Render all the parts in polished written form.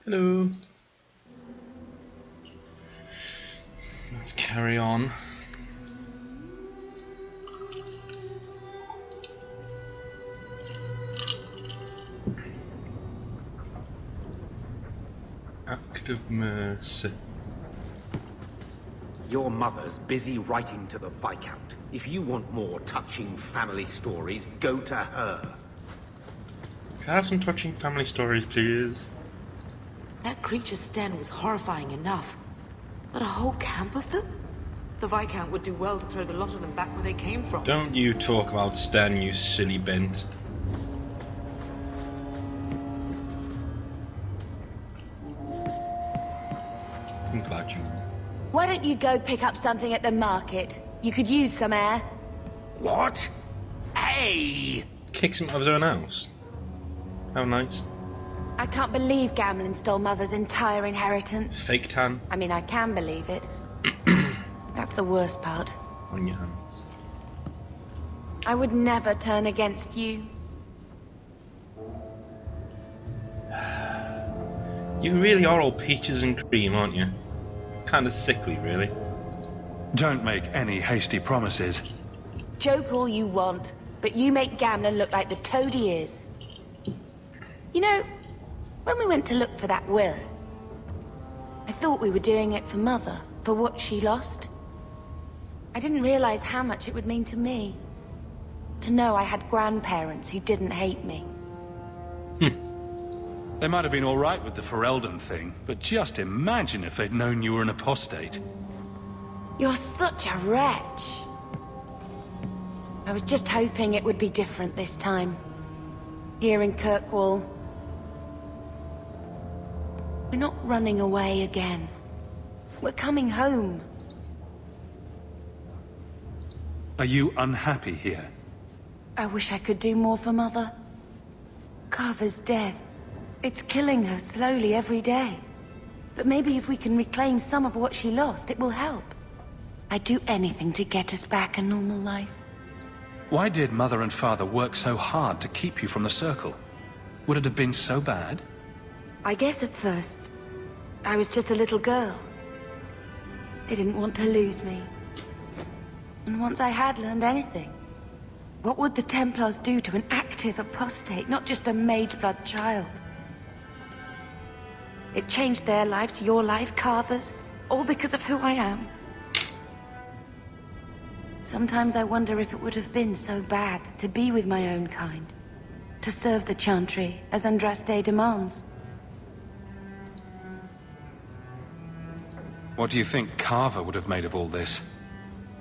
Hello. Let's carry on. Act of Mercy. Your mother's busy writing to the Viscount. If you want more touching family stories, go to her. Can I have some touching family stories, please? That creature's sten was horrifying enough. But a whole camp of them? The Viscount would do well to throw the lot of them back where they came from. Don't you talk about Stan, you silly bent. I'm glad you... Why don't you go pick up something at the market? You could use some air. What? Hey! Kicks him out of his own house. How nice. I can't believe Gamlin stole Mother's entire inheritance. Fake tan I mean, I can believe it. That's the worst part. on your hands. I would never turn against you. You really are all peaches and cream, aren't you? Kind of sickly, really. Don't make any hasty promises. Joke all you want, but you make Gamlin look like the toad he is. You know, when we went to look for that will, I thought we were doing it for Mother, for what she lost. I didn't realize how much it would mean to me. To know I had grandparents who didn't hate me. They might have been all right with the Ferelden thing, but just imagine if they'd known you were an apostate. You're such a wretch. I was just hoping it would be different this time. Here in Kirkwall. We're not running away again. We're coming home. Are you unhappy here? I wish I could do more for Mother. Carver's death. It's killing her slowly every day. But maybe if we can reclaim some of what she lost, it will help. I'd do anything to get us back a normal life. Why did Mother and Father work so hard to keep you from the Circle? Would it have been so bad? I guess at first, I was just a little girl. They didn't want to lose me. And once I had learned anything, what would the Templars do to an active apostate, not just a Mageblood child? It changed their lives, your life, Carver's, all because of who I am. Sometimes I wonder if it would have been so bad to be with my own kind, to serve the Chantry as Andraste demands. What do you think Carver would have made of all this?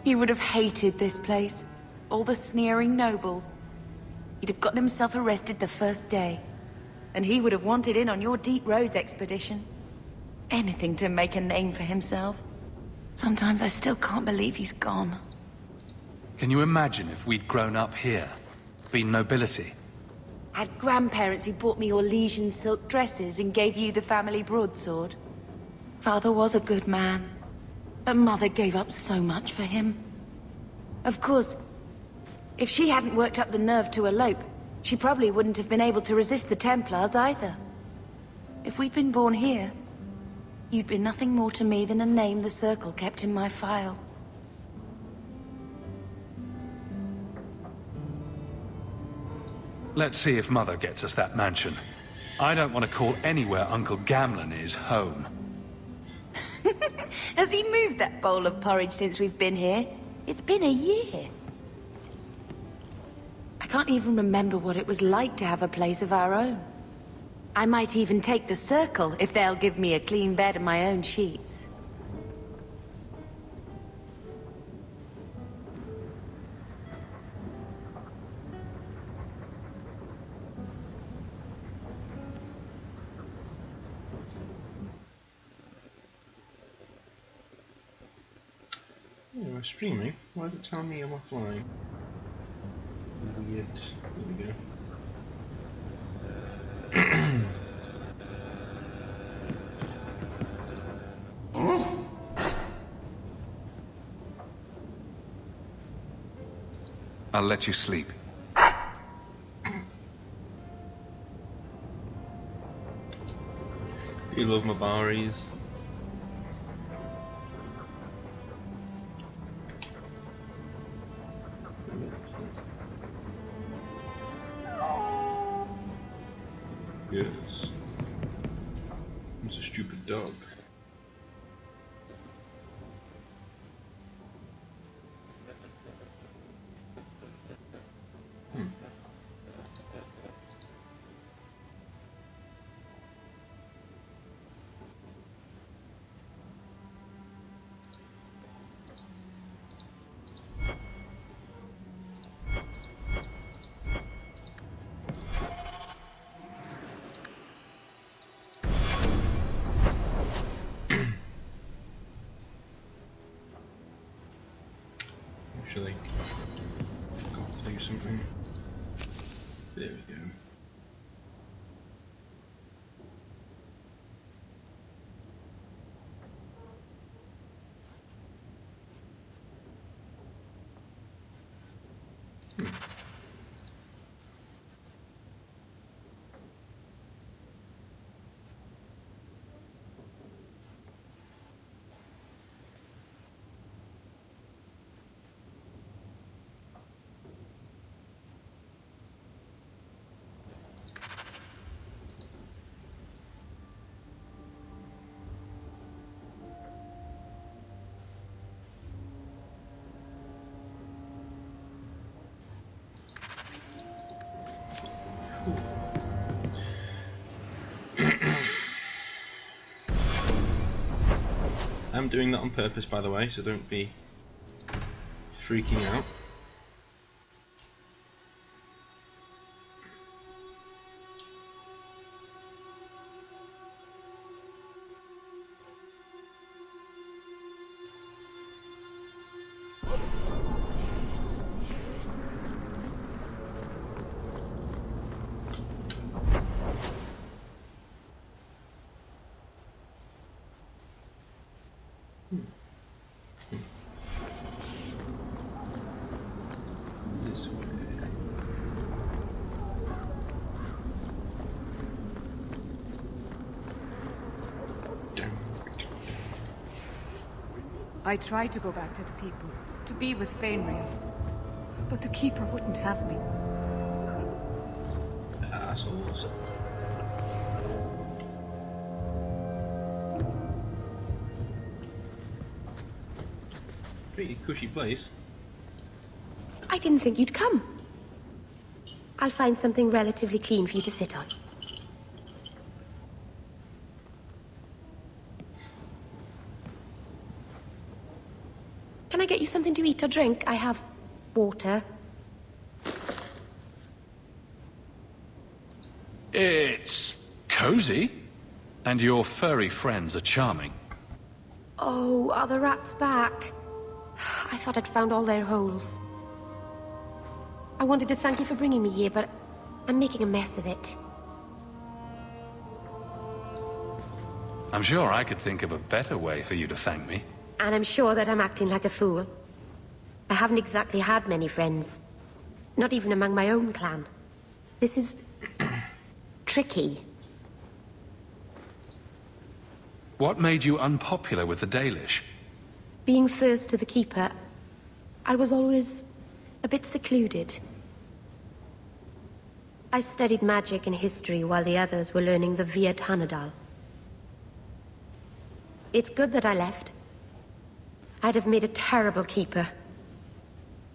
He would have hated this place, all the sneering nobles. He'd have gotten himself arrested the first day, and he would have wanted in on your Deep Roads expedition. Anything to make a name for himself. Sometimes I still can't believe he's gone. Can you imagine if we'd grown up here? Been nobility? Had grandparents who bought me Orlesian silk dresses and gave you the family broadsword. Father was a good man, but Mother gave up so much for him. Of course, if she hadn't worked up the nerve to elope, she probably wouldn't have been able to resist the Templars either. If we'd been born here, you'd been nothing more to me than a name the Circle kept in my file. Let's see if Mother gets us that mansion. I don't want to call anywhere Uncle Gamlin is home. Has he moved that bowl of porridge since we've been here? It's been a year. I can't even remember what it was like to have a place of our own. I might even take the Circle if they'll give me a clean bed and my own sheets. Oh, we're streaming. Why is it telling me I'm offline? Weird. There we go. I'll let you sleep. You love my Baris. Yes. It's a stupid dog. Actually, I forgot to do something. There we go. I'm doing that on purpose, by the way, so don't be freaking out. This way. I tried to go back to the people, to be with Fainriel, but the Keeper wouldn't have me. Assholes. Pretty cushy place. I didn't think you'd come. I'll find something relatively clean for you to sit on. Can I get you something to eat or drink? I have water. It's cozy. And your furry friends are charming. Oh, are the rats back? I thought I'd found all their holes. I wanted to thank you for bringing me here, but I'm making a mess of it. I'm sure I could think of a better way for you to thank me. And I'm sure that I'm acting like a fool. I haven't exactly had many friends. Not even among my own clan. This is... tricky. What made you unpopular with the Dalish? Being first to the Keeper, I was always a bit secluded. I studied magic and history while the others were learning the Via Tanadal. It's good that I left. I'd have made a terrible Keeper.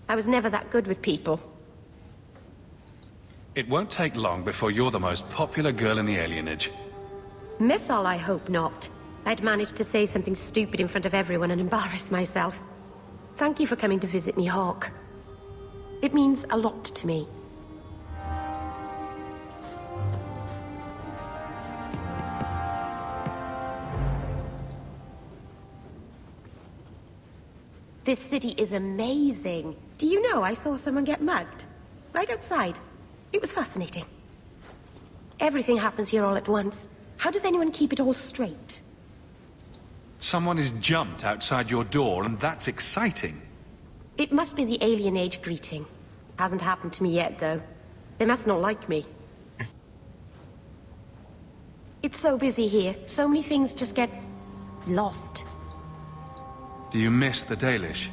I was never that good with people. It won't take long before you're the most popular girl in the alienage. Mythal, I hope not. I'd managed to say something stupid in front of everyone and embarrass myself. Thank you for coming to visit me, Hawke. It means a lot to me. This city is amazing. Do you know I saw someone get mugged? Right outside. It was fascinating. Everything happens here all at once. How does anyone keep it all straight? Someone has jumped outside your door, and that's exciting. It must be the Alien Age greeting. Hasn't happened to me yet, though. They must not like me. It's so busy here. So many things just get... lost. Do you miss the Dalish?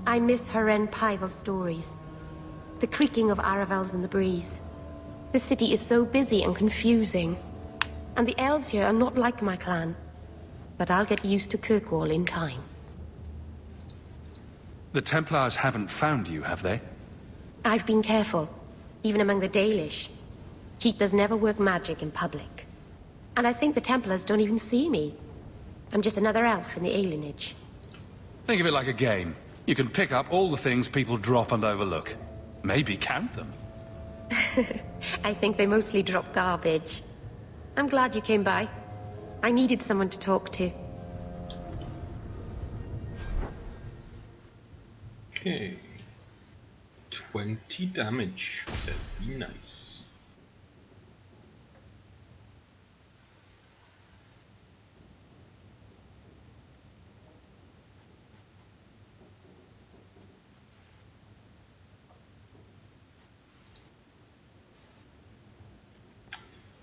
I miss Haren Pyvel stories. The creaking of Aravels in the breeze. The city is so busy and confusing. And the elves here are not like my clan. But I'll get used to Kirkwall in time. The Templars haven't found you, have they? I've been careful, even among the Dalish. Keepers never work magic in public. And I think the Templars don't even see me. I'm just another elf in the alienage. Think of it like a game. You can pick up all the things people drop and overlook. Maybe count them. I think they mostly drop garbage. I'm glad you came by. I needed someone to talk to. Okay. 20 damage. That'd be nice.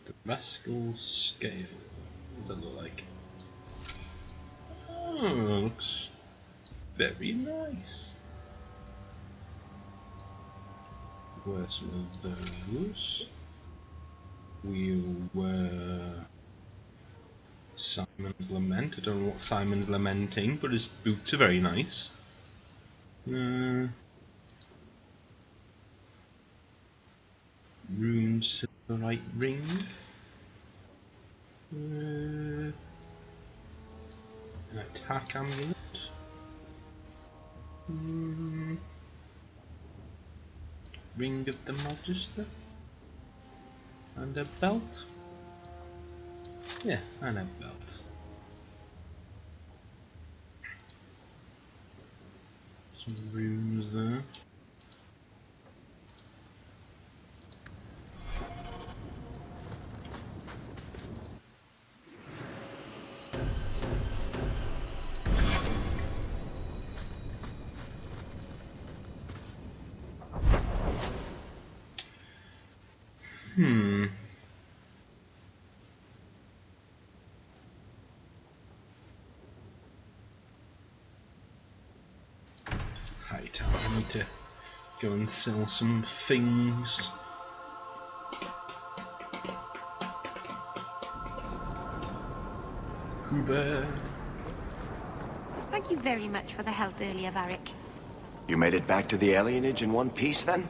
The Rascal Scale. What does that look like? Oh, looks very nice. Where's some of those? We'll wear Simon's Lament. I don't know what Simon's lamenting, but his boots are very nice. Rune Silverite Ring. An attack amulet. Ring of the Magister. And a belt. Yeah, and a belt. Some runes there. Hightower, I need to go and sell some things. Gruber. Thank you very much for the help earlier, Varric. You made it back to the alienage in one piece, then?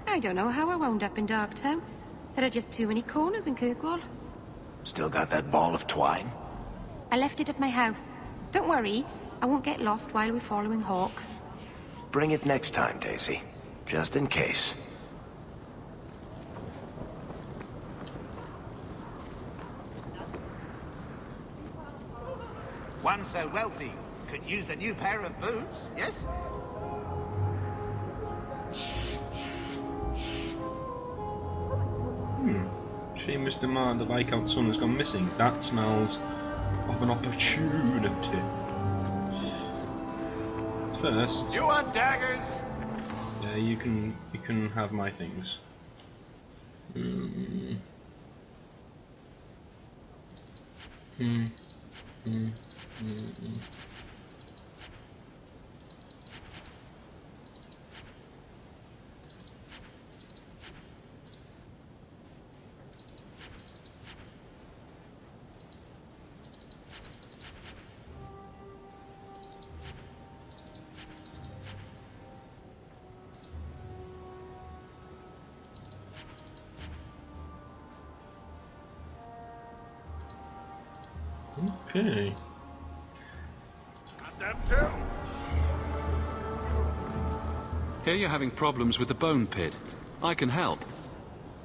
I don't know how I wound up in Darktown. There are just too many corners in Kirkwall. Still got that ball of twine? I left it at my house. Don't worry, I won't get lost while we're following Hawk. Bring it next time, Daisy. Just in case. One so wealthy could use a new pair of boots, yes? Shame Mr. Marr, the Viscount son, has gone missing. That smells of an opportunity. First, You want daggers? yeah, you can have my things. Okay. Got them too. Here you're having problems with the bone pit. I can help.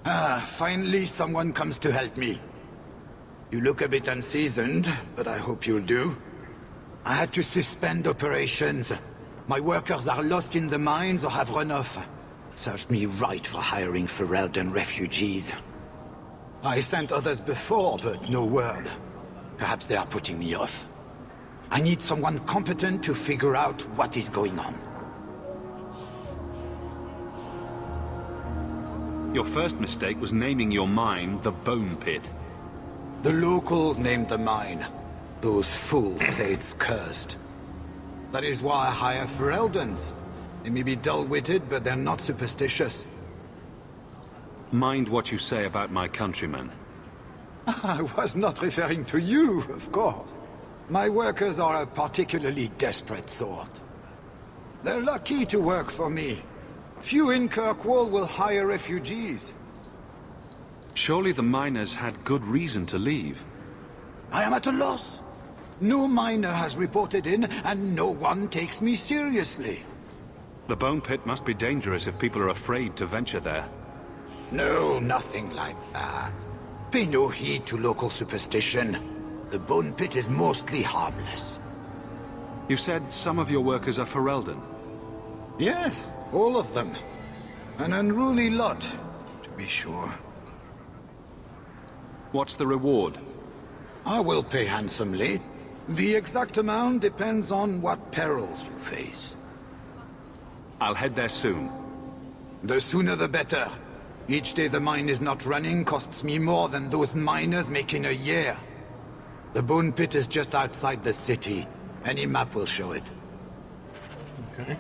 Finally someone comes to help me. You look a bit unseasoned, but I hope you'll do. I had to suspend operations. My workers are lost in the mines or have run off. Served me right for hiring Ferelden refugees. I sent others before, but no word. Perhaps they are putting me off. I need someone competent to figure out what is going on. Your first mistake was naming your mine the Bone Pit. The locals named the mine. Those fools say it's cursed. That is why I hire Fereldans. They may be dull-witted, but they're not superstitious. Mind what you say about my countrymen. I was not referring to you, of course. My workers are a particularly desperate sort. They're lucky to work for me. Few in Kirkwall will hire refugees. Surely the miners had good reason to leave. I am at a loss. No miner has reported in, and no one takes me seriously. The Bone Pit must be dangerous if people are afraid to venture there. No, nothing like that. Pay no heed to local superstition. The Bone Pit is mostly harmless. You said some of your workers are Ferelden. Yes, all of them. An unruly lot, to be sure. What's the reward? I will pay handsomely. The exact amount depends on what perils you face. I'll head there soon. The sooner the better. Each day the mine is not running costs me more than those miners make in a year. The Bone Pit is just outside the city. Any map will show it. Okay.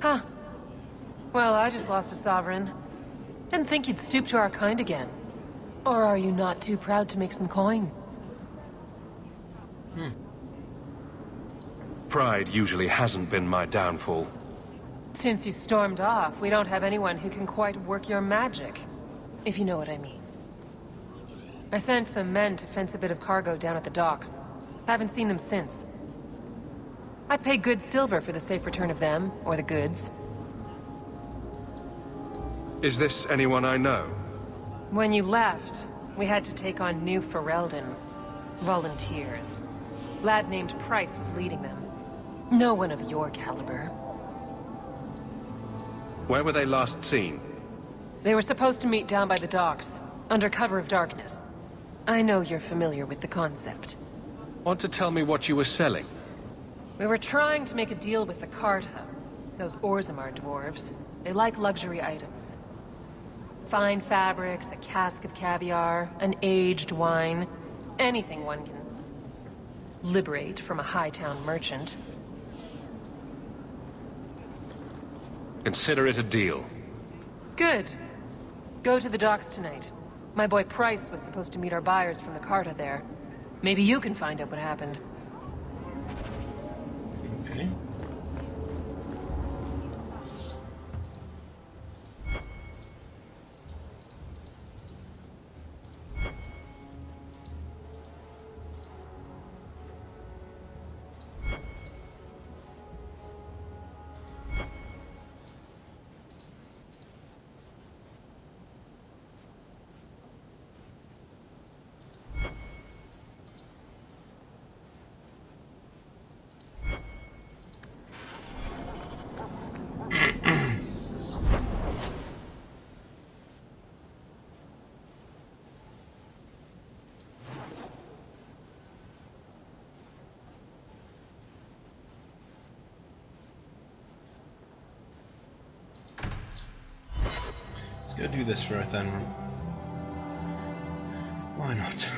Huh. Well, I just lost a sovereign. Didn't think you'd stoop to our kind again. Or are you not too proud to make some coin? Pride usually hasn't been my downfall. Since you stormed off, we don't have anyone who can quite work your magic. If you know what I mean. I sent some men to fence a bit of cargo down at the docks. Haven't seen them since. I'd pay good silver for the safe return of them, or the goods. Is this anyone I know? When you left, we had to take on new Ferelden. Volunteers. Lad named Price was leading them. No one of your caliber. Where were they last seen? They were supposed to meet down by the docks, under cover of darkness. I know you're familiar with the concept. Want to tell me what you were selling? We were trying to make a deal with the Carta. Those Orzammar dwarves. They like luxury items. Fine fabrics, a cask of caviar, an aged wine. Anything one can liberate from a Hightown merchant. Consider it a deal. Good. Go to the docks tonight. My boy Price was supposed to meet our buyers from the Carta there. Maybe you can find out what happened. Okay. Let's go do this right then. Why not?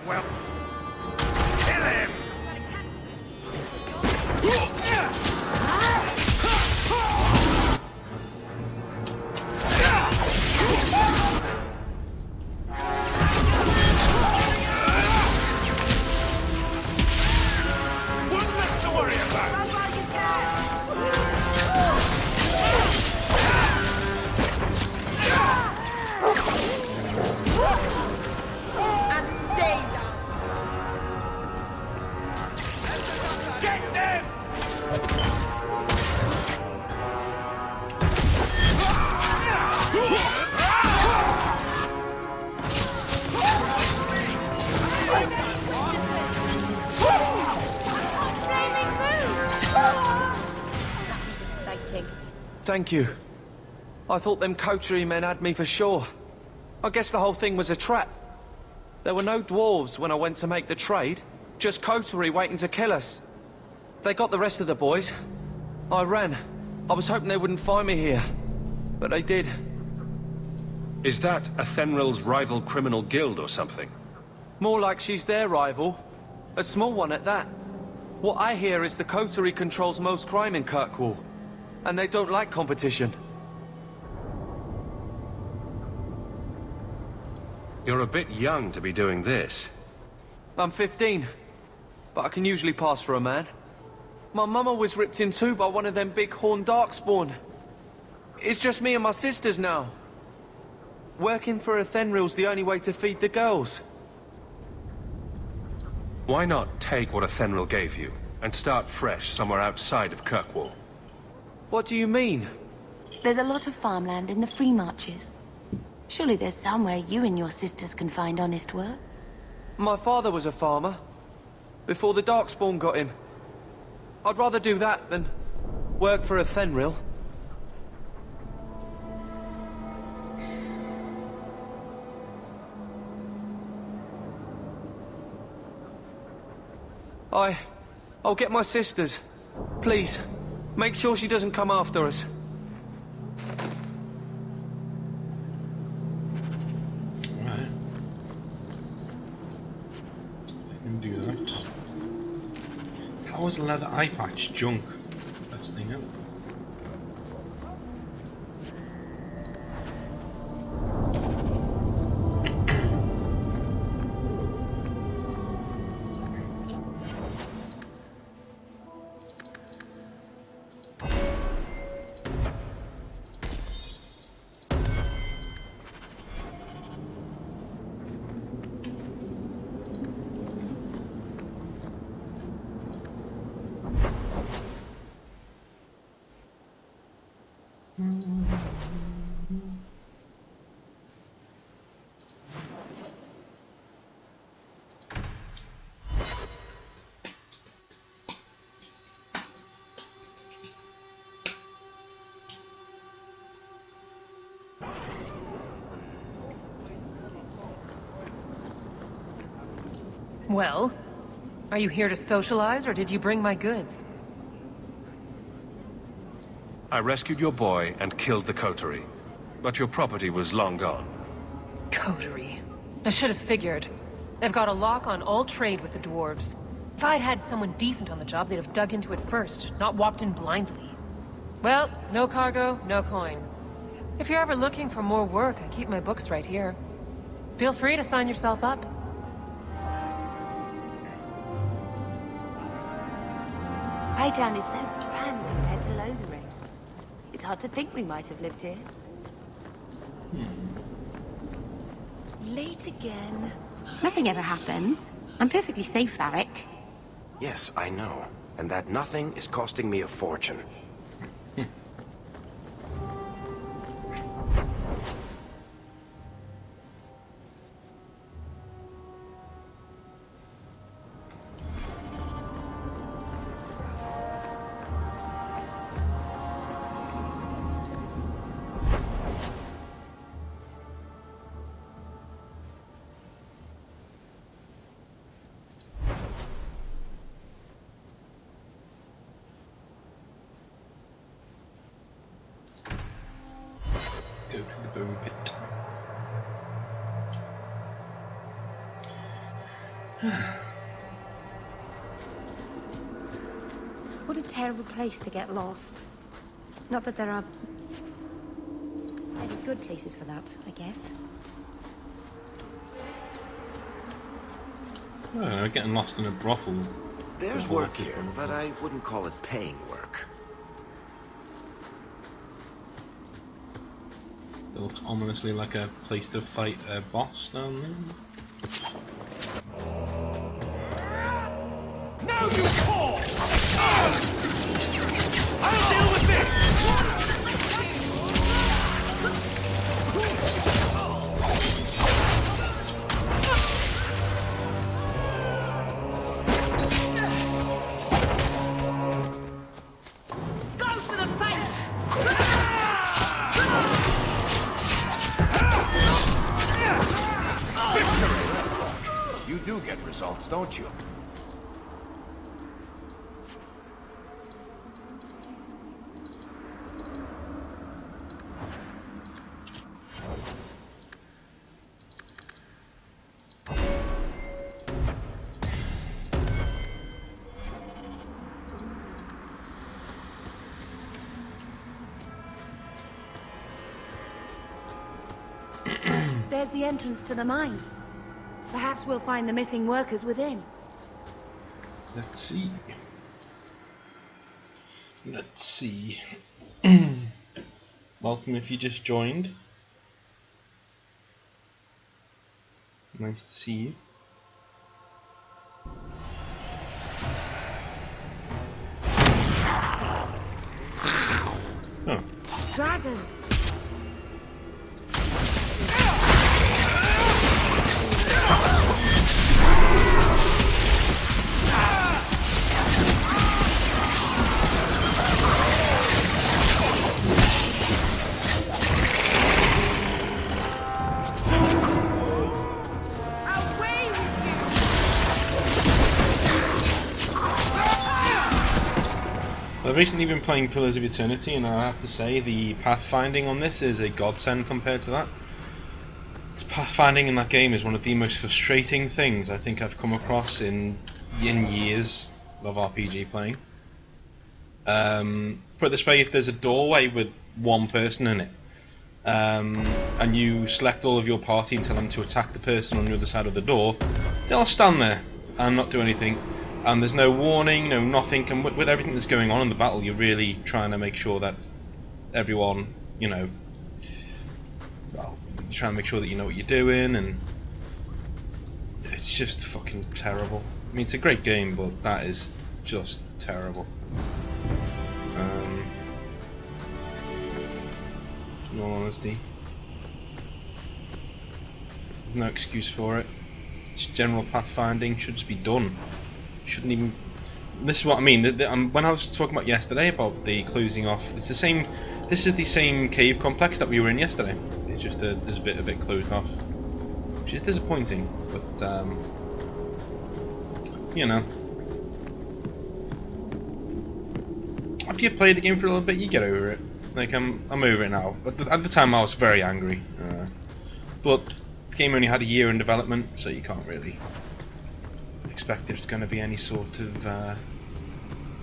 Well, kill him! One less to worry about! Get them! Exciting. Thank you. I thought them coterie men had me for sure. I guess the whole thing was a trap. There were no dwarves when I went to make the trade, just coterie waiting to kill us. They got the rest of the boys. I ran. I was hoping they wouldn't find me here, but they did. Is that Athenril's rival criminal guild or something? More like she's their rival. A small one at that. What I hear is the coterie controls most crime in Kirkwall, and they don't like competition. You're a bit young to be doing this. I'm 15, but I can usually pass for a man. My mama was ripped in two by one of them big horned darkspawn. It's just me and my sisters now. Working for Athenril's the only way to feed the girls. Why not take what Athenril gave you, and start fresh somewhere outside of Kirkwall? What do you mean? There's a lot of farmland in the Free Marches. Surely there's somewhere you and your sisters can find honest work. My father was a farmer, before the Darkspawn got him. I'd rather do that than work for Athenril. I'll get my sisters. Please, make sure she doesn't come after us. Right. I can do that. How was the leather eye patch junk? Best thing ever. Well, are you here to socialize, or did you bring my goods? I rescued your boy and killed the coterie, but your property was long gone. Coterie. I should have figured. They've got a lock on all trade with the dwarves. If I'd had someone decent on the job, they'd have dug into it first, not walked in blindly. Well, no cargo, no coin. If you're ever looking for more work, I keep my books right here. Feel free to sign yourself up. Hightown is so grand compared to Lothering. It's hard to think we might have lived here. Late again. Nothing ever happens. I'm perfectly safe, Varric. Yes, I know. And that nothing is costing me a fortune. Go to the bone pit. What a terrible place to get lost. Not that there are any good places for that, I guess. I don't know, getting lost in a brothel. There's work here, but I wouldn't call it paying work. It looks ominously like a place to fight a boss down there. Now you fall! parts, don't you? There's the entrance to the mines. Perhaps we'll find the missing workers within. Let's see. Let's see. Welcome if you just joined. Nice to see you. Oh. Dragons! I've recently been playing Pillars of Eternity, and I have to say the pathfinding on this is a godsend compared to that. Pathfinding in that game is one of the most frustrating things I think I've come across in years of RPG playing. Put it this way, if there's a doorway with one person in it, and you select all of your party and tell them to attack the person on the other side of the door, they'll stand there and not do anything. And there's no warning, no nothing, and with everything that's going on in the battle, you're really trying to make sure that everyone, you know, well, you're trying to make sure that you know what you're doing, and it's just fucking terrible. I mean, it's a great game, but that is just terrible. In all honesty, there's no excuse for it. It's general pathfinding should just be done. Shouldn't even. This is what I mean. When I was talking about yesterday about the closing off, it's the same. This is the same cave complex that we were in yesterday. It's just there's a bit of it closed off, which is disappointing. But you know, after you play the game for a little bit, you get over it. Like I'm over it now. But at the time, I was very angry. But the game only had a year in development, so you can't really expect there's going to be any sort of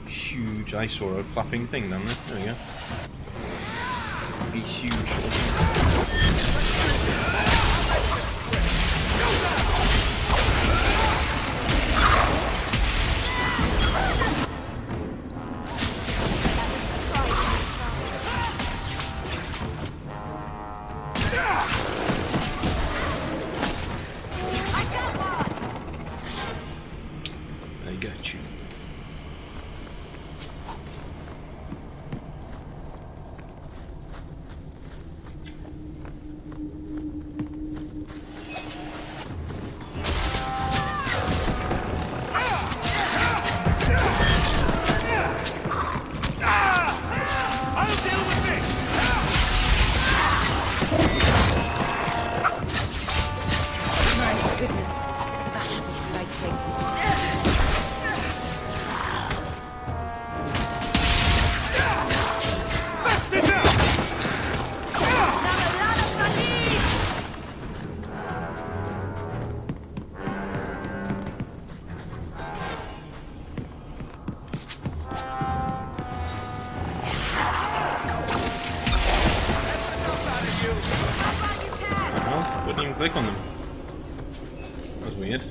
huge. I saw a flapping thing down there. There we go. Be huge. Click on them. That was weird.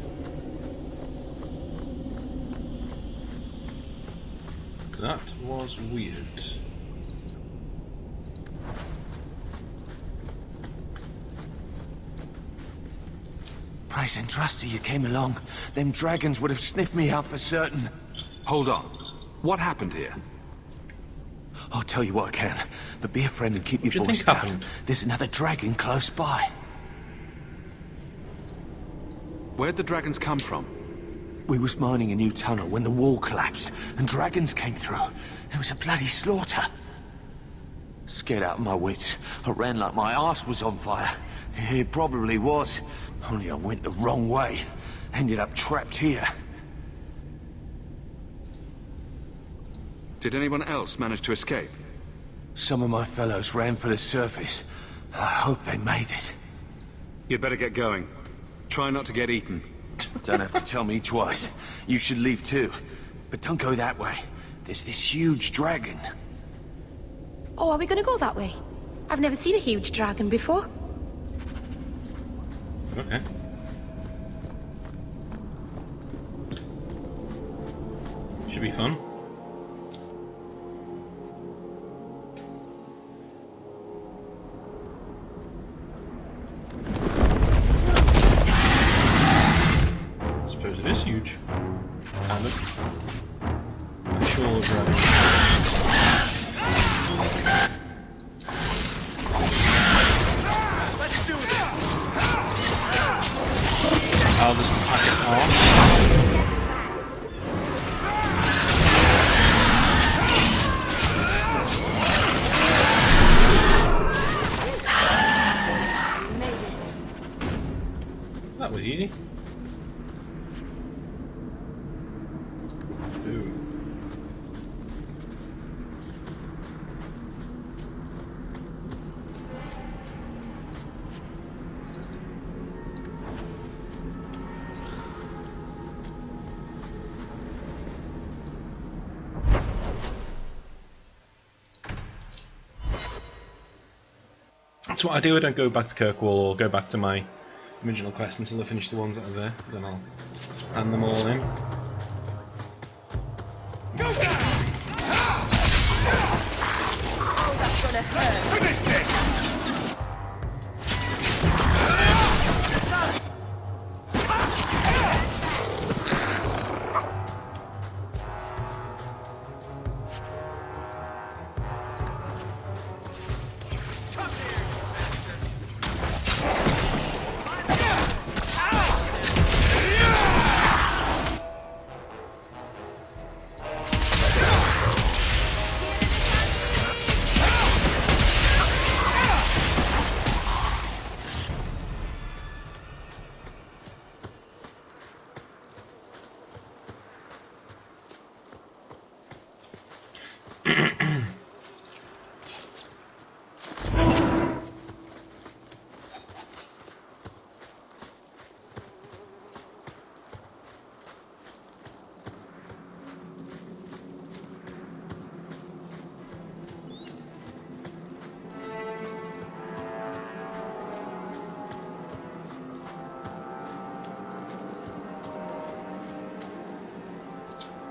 That was weird. Praise and trusty you came along. Them dragons would have sniffed me out for certain. Hold on. What happened here? I'll tell you what I can, but be a friend and keep your voice down. There's another dragon close by. Where'd the dragons come from? We was mining a new tunnel when the wall collapsed, and dragons came through. It was a bloody slaughter. Scared out of my wits, I ran like my arse was on fire. It probably was, only I went the wrong way. ended up trapped here. Did anyone else manage to escape? Some of my fellows ran for the surface. I hope they made it. You'd better get going. Try not to get eaten. Don't have to tell me twice. You should leave too. But don't go that way. There's this huge dragon. Oh, are we gonna go that way? I've never seen a huge dragon before. Okay. Should be fun. I suppose it is huge. Kind of. I'm sure dragon. I'll just attack its arm. That was easy. Ooh. That's what I do. I don't go back to Kirkwall or go back to my original quest until I finish the ones that are there. Then I'll hand them all in. Go down! Oh, that's gonna hurt. Finish this!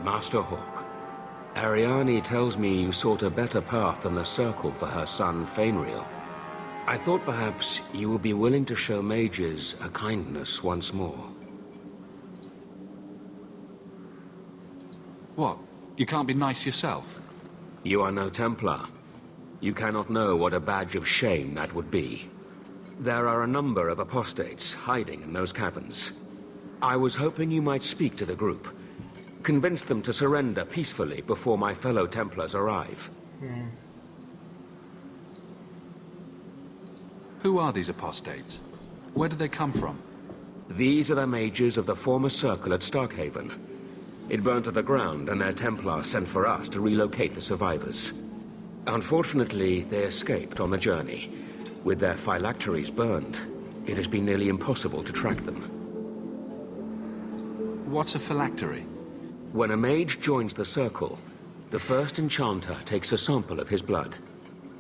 Master Hawk, Ariane tells me you sought a better path than the Circle for her son, Fainriel. I thought perhaps you would be willing to show mages a kindness once more. What? You can't be nice yourself? You are no Templar. You cannot know what a badge of shame that would be. There are a number of apostates hiding in those caverns. I was hoping you might speak to the group. Convince them to surrender peacefully before my fellow Templars arrive. Who are these apostates? Where do they come from? These are the mages of the former Circle at Starkhaven. It burned to the ground, and their Templars sent for us to relocate the survivors. Unfortunately, they escaped on the journey. With their phylacteries burned, it has been nearly impossible to track them. What's a phylactery? When a mage joins the Circle, the first enchanter takes a sample of his blood.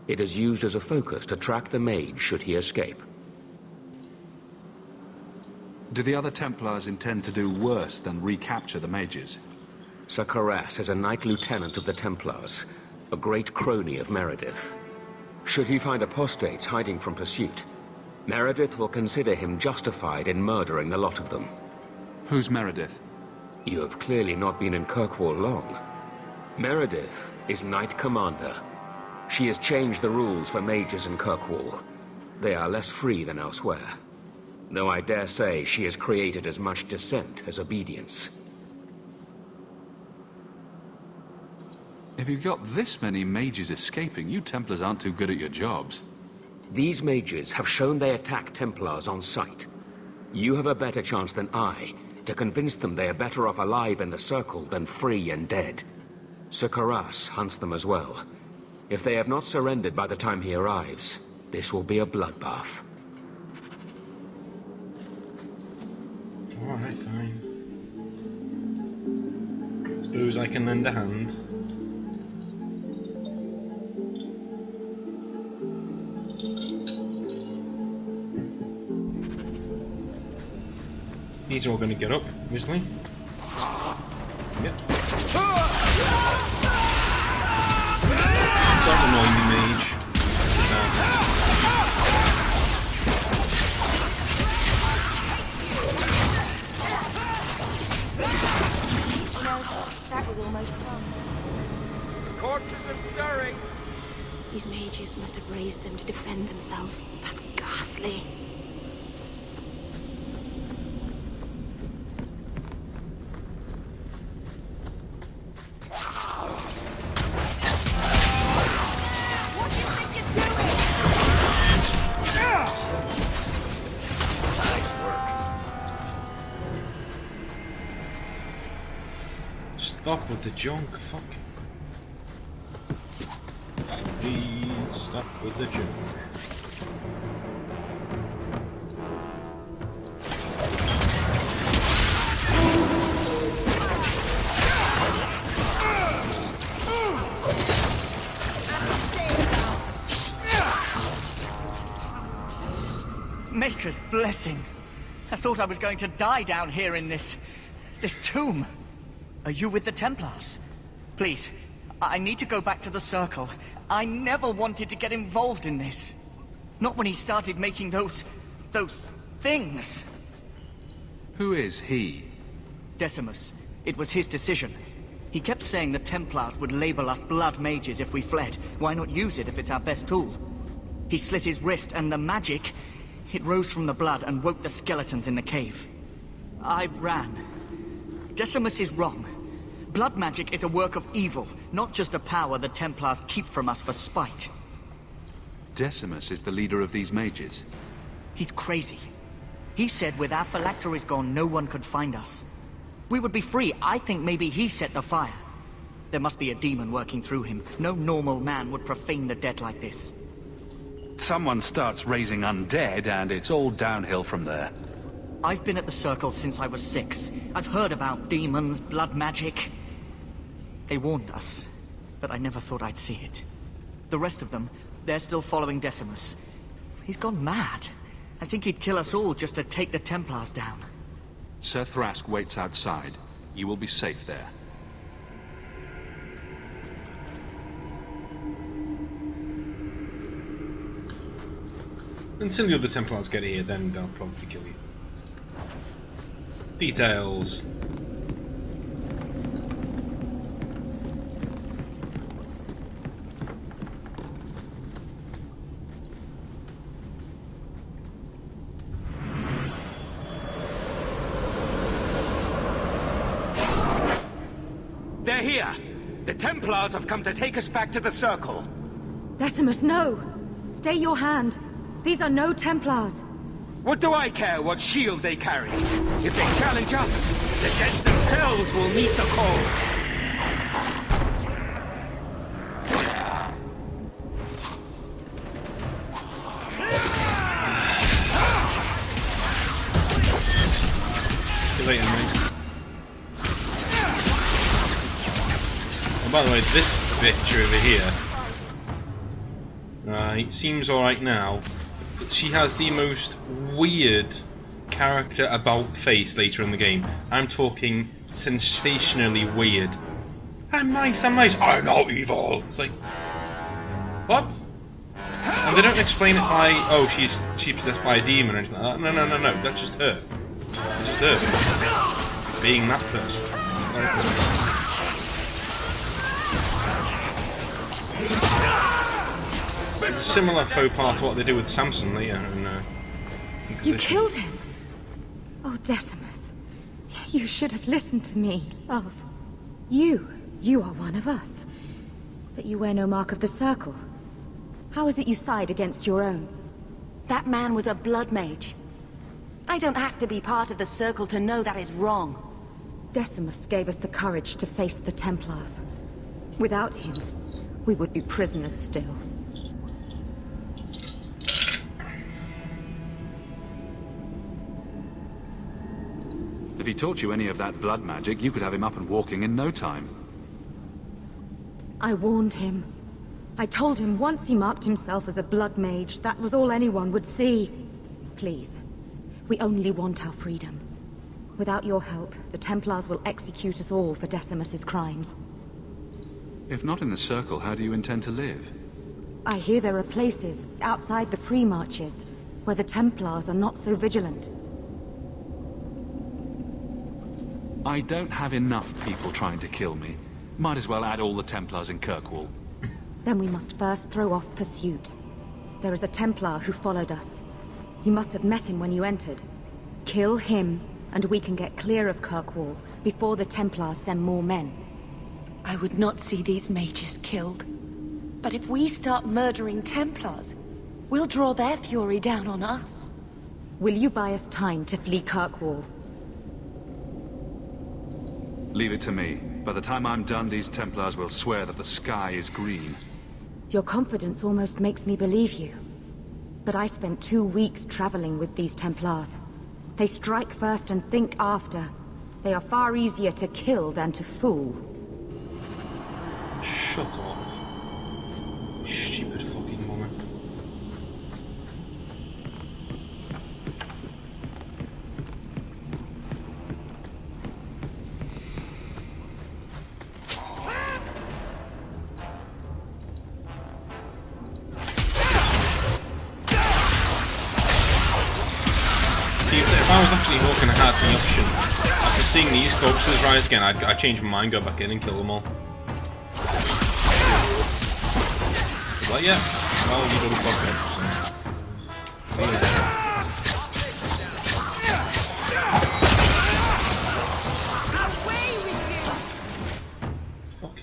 It is used as a focus to track the mage should he escape. Do the other Templars intend to do worse than recapture the mages? Sir Karras is a Knight Lieutenant of the Templars, a great crony of Meredith. Should he find apostates hiding from pursuit, Meredith will consider him justified in murdering the lot of them. Who's Meredith? You have clearly not been in Kirkwall long. Meredith is Knight Commander. She has changed the rules for mages in Kirkwall. They are less free than elsewhere. Though I dare say she has created as much dissent as obedience. If you've got this many mages escaping, you Templars aren't too good at your jobs. These mages have shown they attack Templars on sight. You have a better chance than I to convince them they are better off alive in the Circle than free and dead. Sir Karas hunts them as well. If they have not surrendered by the time he arrives, this will be a bloodbath. Alright, fine. Suppose I can lend a hand. These are all going to get up, obviously. Yep. Don't annoy me, mage. Sit down. That was almost fun. The corpses are stirring. These mages must have raised them to defend themselves. That's ghastly. Stop with the junk, fuck. Please stop with the junk. Maker's blessing. I thought I was going to die down here in this tomb. Are you with the Templars? Please, I need to go back to the Circle. I never wanted to get involved in this. Not when he started making those things. Who is he? Decimus. It was his decision. He kept saying the Templars would label us blood mages if we fled. Why not use it if it's our best tool? He slit his wrist, and the magic, it rose from the blood and woke the skeletons in the cave. I ran. Decimus is wrong. Blood magic is a work of evil, not just a power the Templars keep from us for spite. Decimus is the leader of these mages. He's crazy. He said with our phylacteries gone, no one could find us. We would be free. I think maybe he set the fire. There must be a demon working through him. No normal man would profane the dead like this. Someone starts raising undead, and it's all downhill from there. I've been at the Circle since I was 6. I've heard about demons, blood magic. They warned us, but I never thought I'd see it. The rest of them, they're still following Decimus. He's gone mad. I think he'd kill us all just to take the Templars down. Sir Thrask waits outside. You will be safe there. Until the other Templars get here, then they'll probably kill you. Details. They're here! The Templars have come to take us back to the Circle. Decimus, no! Stay your hand. These are no Templars. What do I care what shield they carry? If they challenge us, the dead themselves will meet the call. Too late, mate. And by the way, this bitch over here, seems alright now. She has the most weird character about face later in the game. I'm talking sensationally weird. I'm nice, I'm not evil. It's like, what? And they don't explain it by, oh, she's possessed by a demon or anything like that. No, that's just her. It's just her being that person. It's a similar faux pas to what they do with Samson later in You killed him? Oh, Decimus. You should have listened to me, love. You are one of us. But you wear no mark of the Circle. How is it you side against your own? That man was a blood mage. I don't have to be part of the Circle to know that is wrong. Decimus gave us the courage to face the Templars. Without him, we would be prisoners still. If he taught you any of that blood magic, you could have him up and walking in no time. I warned him. I told him once he marked himself as a blood mage, that was all anyone would see. Please, we only want our freedom. Without your help, the Templars will execute us all for Decimus's crimes. If not in the Circle, how do you intend to live? I hear there are places, outside the Free Marches, where the Templars are not so vigilant. I don't have enough people trying to kill me. Might as well add all the Templars in Kirkwall. Then we must first throw off pursuit. There is a Templar who followed us. You must have met him when you entered. Kill him, and we can get clear of Kirkwall before the Templars send more men. I would not see these mages killed. But if we start murdering Templars, we'll draw their fury down on us. Will you buy us time to flee Kirkwall? Leave it to me. By the time I'm done, these Templars will swear that the sky is green. Your confidence almost makes me believe you. But I spent 2 weeks traveling with these Templars. They strike first and think after. They are far easier to kill than to fool. Shut up. Stupid fucking woman. See, if I was actually Hawke and I had the option, after seeing these corpses rise again, I'd change my mind, go back in and kill them all. Well, yeah. Well, you don't fuck it. See ya. Fuck.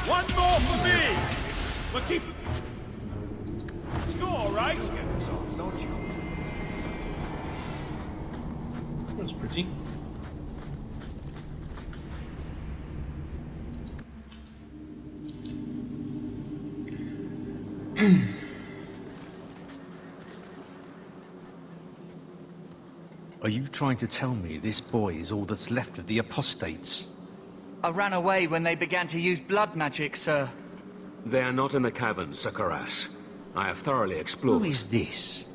One more for me! We'll keep... Score, right? That's pretty. Are you trying to tell me this boy is all that's left of the apostates? I ran away when they began to use blood magic, sir. They are not in the caverns, Sakaras. I have thoroughly explored. Who is this?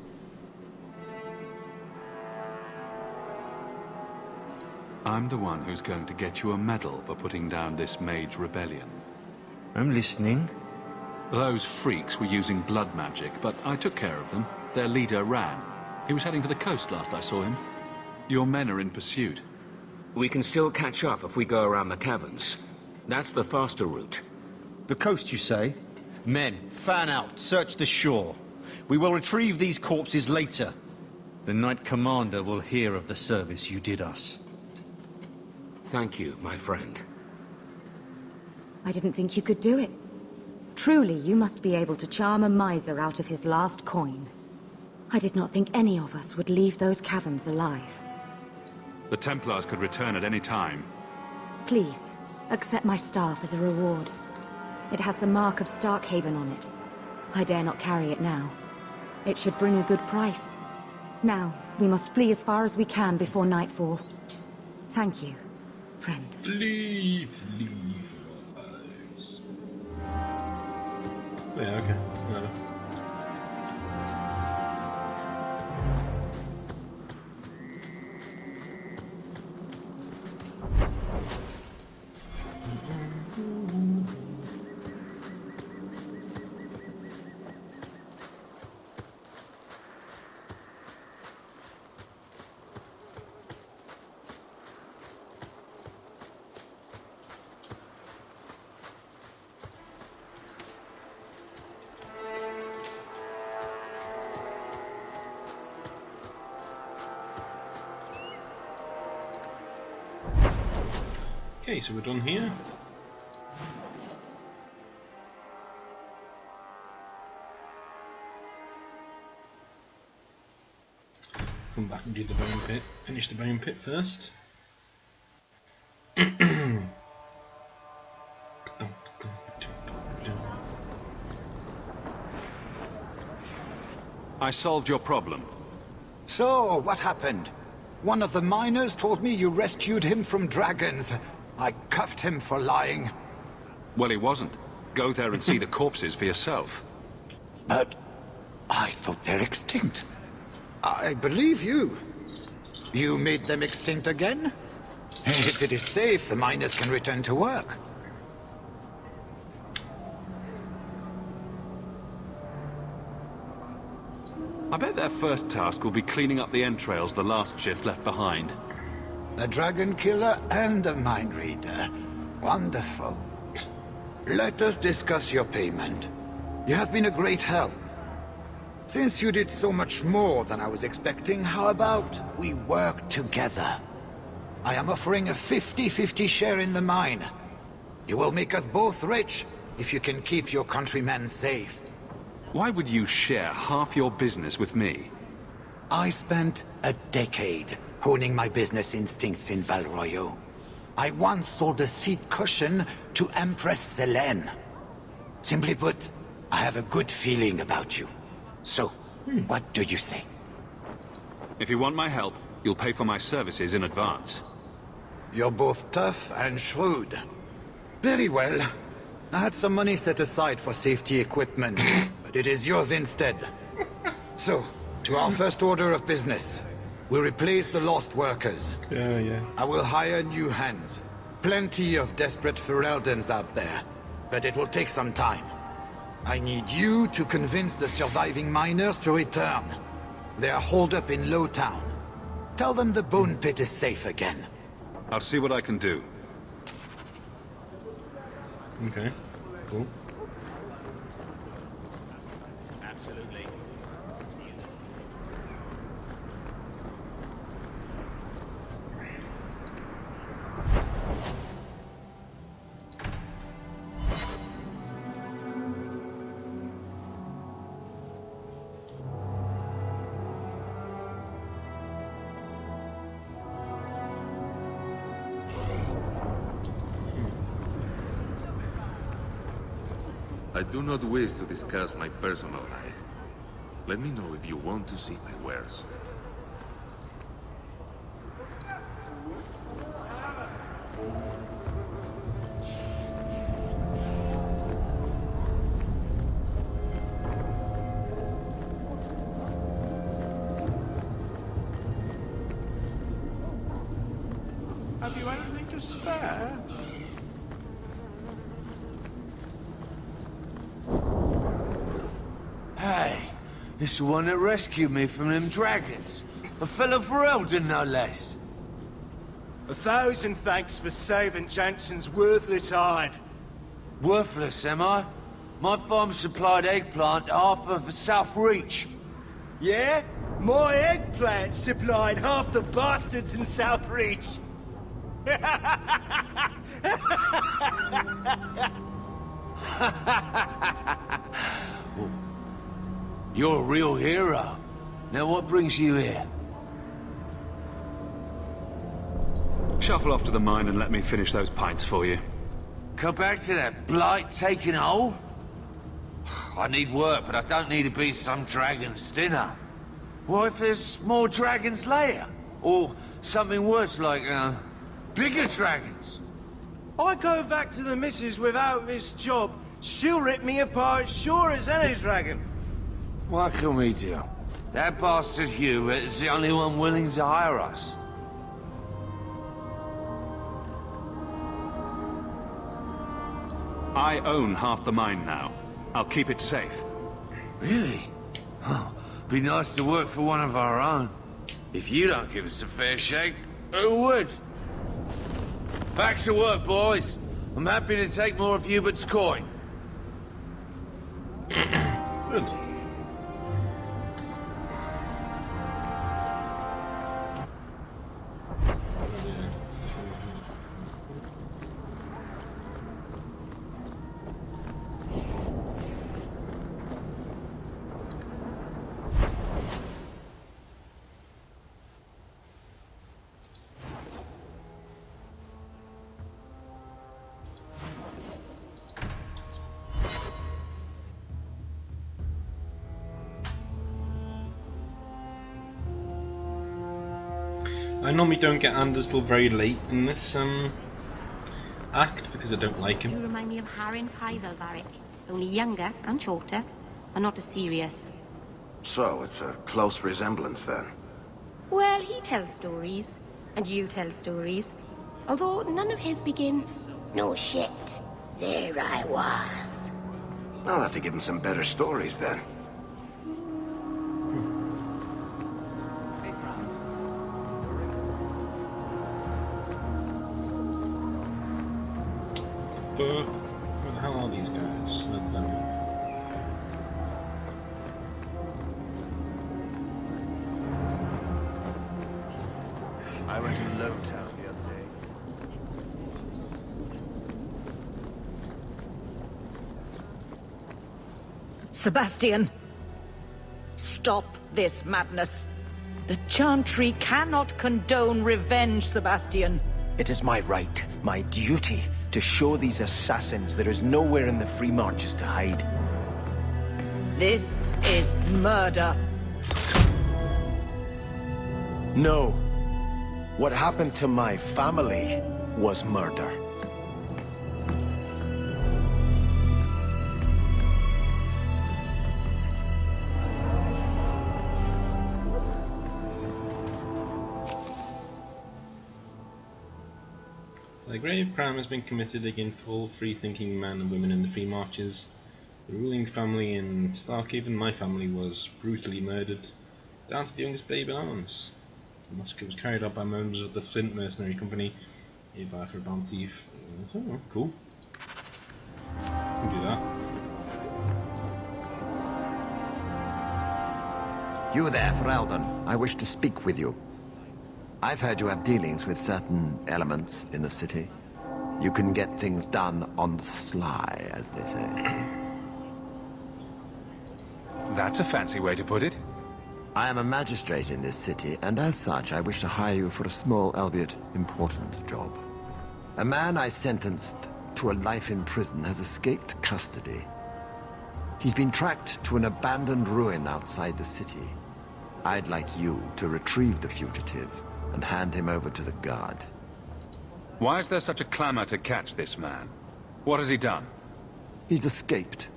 I'm the one who's going to get you a medal for putting down this mage rebellion. I'm listening. Those freaks were using blood magic, but I took care of them. Their leader ran. He was heading for the coast last I saw him. Your men are in pursuit. We can still catch up if we go around the caverns. That's the faster route. The coast, you say? Men, fan out, search the shore. We will retrieve these corpses later. The Knight Commander will hear of the service you did us. Thank you, my friend. I didn't think you could do it. Truly, you must be able to charm a miser out of his last coin. I did not think any of us would leave those caverns alive. The Templars could return at any time. Please, accept my staff as a reward. It has the mark of Starkhaven on it. I dare not carry it now. It should bring a good price. Now, we must flee as far as we can before nightfall. Thank you, friend. Flee for your lives. Oh yeah, okay. No. Okay, so we're done here. Come back and do the bone pit. Finish the bone pit first. I solved your problem. So, what happened? One of the miners told me you rescued him from dragons. I cuffed him for lying. Well, he wasn't. Go there and see the corpses for yourself. But I thought they're extinct. I believe you. You made them extinct again? If it is safe, the miners can return to work. I bet their first task will be cleaning up the entrails the last shift left behind. A dragon killer and a mind reader. Wonderful. Let us discuss your payment. You have been a great help. Since you did so much more than I was expecting, how about we work together? I am offering a 50-50 share in the mine. You will make us both rich if you can keep your countrymen safe. Why would you share half your business with me? I spent a decade honing my business instincts in Val Royeaux. I once sold a seat cushion to Empress Selene. Simply put, I have a good feeling about you. So, what do you say? If you want my help, you'll pay for my services in advance. You're both tough and shrewd. Very well. I had some money set aside for safety equipment, but it is yours instead. So, to our first order of business. We replace the lost workers. Yeah. I will hire new hands. Plenty of desperate Ferelden's out there, but it will take some time. I need you to convince the surviving miners to return. They are holed up in Lowtown. Tell them the Bone Pit is safe again. I'll see what I can do. Okay, cool. Absolutely. I do not wish to discuss my personal life. Let me know if you want to see my wares. Have you anything to spare? Hey, it's the one that rescued me from them dragons. A fellow Ferelden, no less. 1,000 thanks for saving Jansen's worthless hide. Worthless, am I? My farm supplied eggplant to half of the South Reach. Yeah? My eggplant supplied half the bastards in South Reach. You're a real hero. Now what brings you here? Shuffle off to the mine and let me finish those pints for you. Come back to that blight taking hold? I need work, but I don't need to be some dragon's dinner. What if there's more dragons later? Or something worse like, bigger dragons? I go back to the missus without this job She'll rip me apart sure as any dragon. What can we do? That bastard Hubert is the only one willing to hire us. I own half the mine now. I'll keep it safe. Really? Oh, be nice to work for one of our own. If you don't give us a fair shake, who would? Back to work, boys. I'm happy to take more of Hubert's coin. Good. I normally don't get Anders till very late in this act because I don't like him. You remind me of Harin Pyvel, Varric. Only younger and shorter, and not as serious. So, it's a close resemblance then. Well, he tells stories, and you tell stories. Although none of his begin, "No shit, there I was." I'll have to give him some better stories then. But where the hell are these guys? I went to Lowtown the other day. Sebastian! Stop this madness. The Chantry cannot condone revenge, Sebastian. It is my right, my duty, to show these assassins there is nowhere in the Free Marches to hide. This is murder. No. What happened to my family was murder. A grave crime has been committed against all free-thinking men and women in the Free Marches. The ruling family in Starkhaven, my family, was brutally murdered, down to the youngest babe in arms. The massacre was carried out by members of the Flint Mercenary Company, hereby for a bounty. Oh, cool. Can do that. You there, Ferelden. I wish to speak with you. I've heard you have dealings with certain elements in the city. You can get things done on the sly, as they say. That's a fancy way to put it. I am a magistrate in this city, and as such, I wish to hire you for a small, albeit important, job. A man I sentenced to a life in prison has escaped custody. He's been tracked to an abandoned ruin outside the city. I'd like you to retrieve the fugitive and hand him over to the guard. Why is there such a clamor to catch this man? What has he done? He's escaped.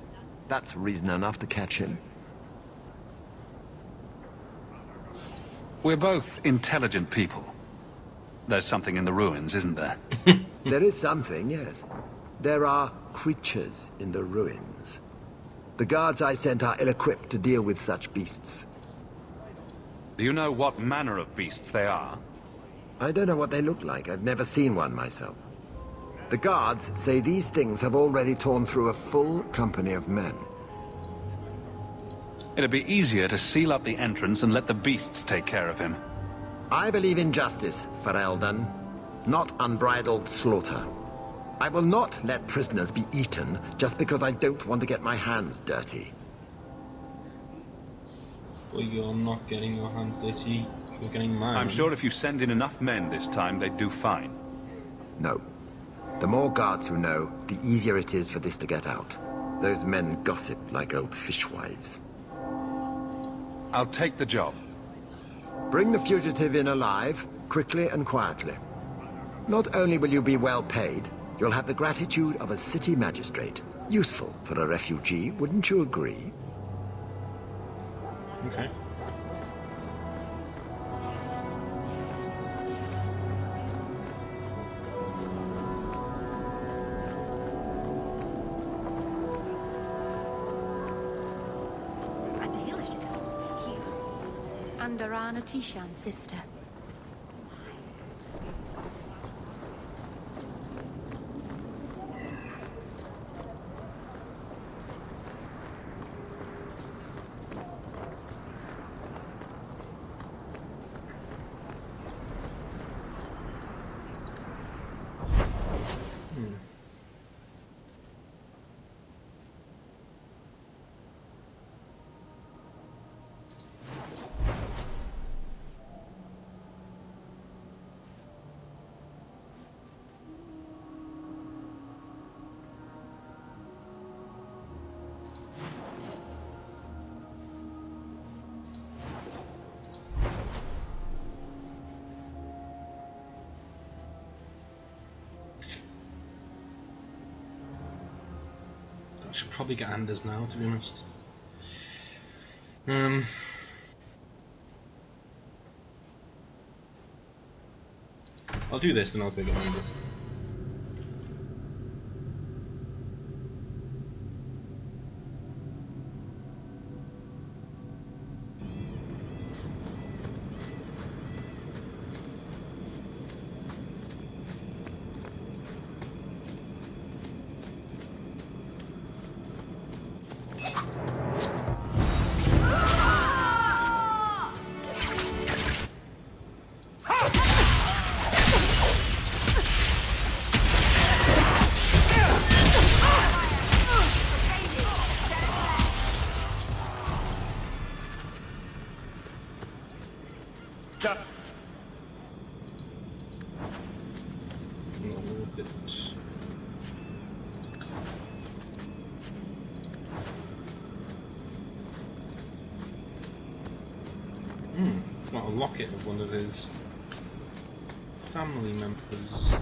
That's reason enough to catch him. We're both intelligent people. There's something in the ruins, isn't there? There is something, yes. There are creatures in the ruins. The guards I sent are ill-equipped to deal with such beasts. Do you know what manner of beasts they are? I don't know what they look like. I've never seen one myself. The guards say these things have already torn through a full company of men. It'd be easier to seal up the entrance and let the beasts take care of him. I believe in justice, Ferelden, not unbridled slaughter. I will not let prisoners be eaten just because I don't want to get my hands dirty. Well, you're not getting your hands dirty, you're getting mine. I'm sure if you send in enough men this time, they'd do fine. No. The more guards who know, the easier it is for this to get out. Those men gossip like old fishwives. I'll take the job. Bring the fugitive in alive, quickly and quietly. Not only will you be well paid, you'll have the gratitude of a city magistrate. Useful for a refugee, wouldn't you agree? Okay. Adela should have here. And Arana Tishan's sister. I should probably get Anders now, to be honest. I'll do this, then I'll go get Anders. Got a locket of one of his family members.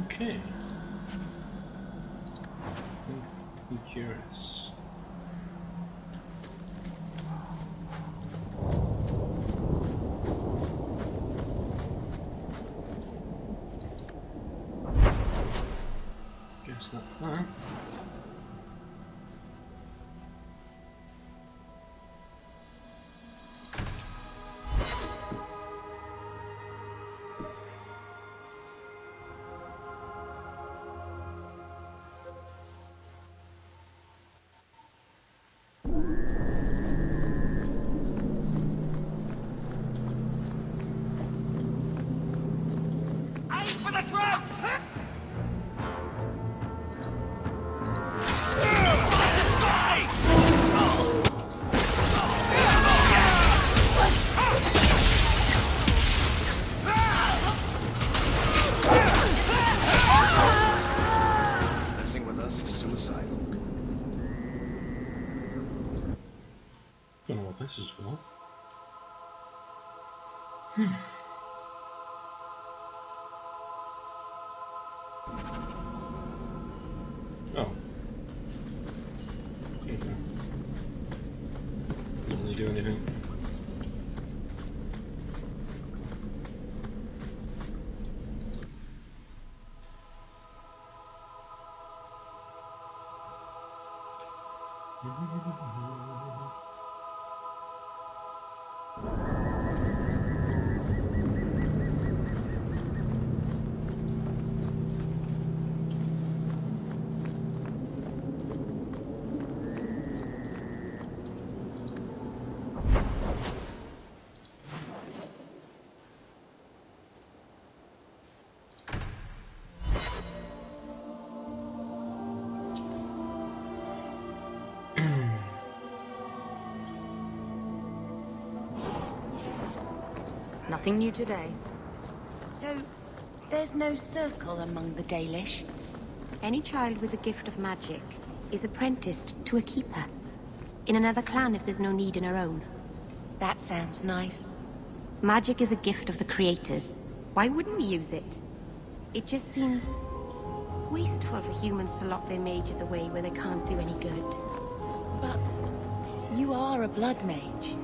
Okay. I'm curious. Guess that's that. Don't know what this is for. Oh. Okay. Didn't really do anything. Nothing new today. So, there's no circle among the Dalish? Any child with a gift of magic is apprenticed to a keeper. In another clan if there's no need in her own. That sounds nice. Magic is a gift of the creators. Why wouldn't we use it? It just seems wasteful for humans to lock their mages away where they can't do any good. But you are a blood mage.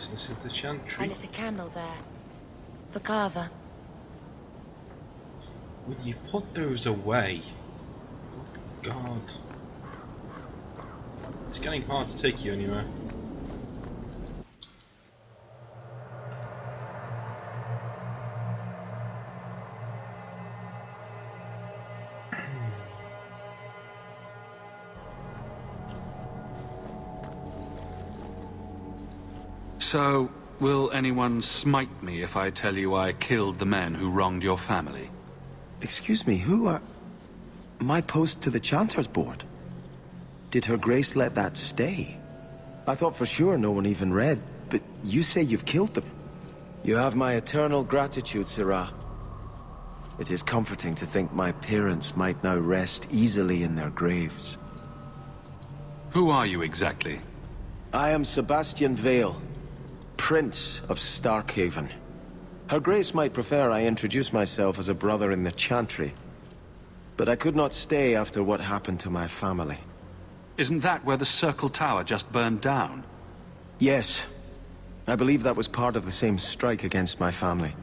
This is the Chantry. I lit a candle there. For Carver. Would you put those away? God. It's getting hard to take you anywhere. So, will anyone smite me if I tell you I killed the men who wronged your family? Excuse me, who are... My post to the Chanter's Board? Did Her Grace let that stay? I thought for sure no one even read, but you say you've killed them. You have my eternal gratitude, Sirah. It is comforting to think my parents might now rest easily in their graves. Who are you exactly? I am Sebastian Vale, Prince of Starkhaven. Her Grace might prefer I introduce myself as a brother in the Chantry, but I could not stay after what happened to my family. Isn't that where the Circle Tower just burned down? Yes. I believe that was part of the same strike against my family.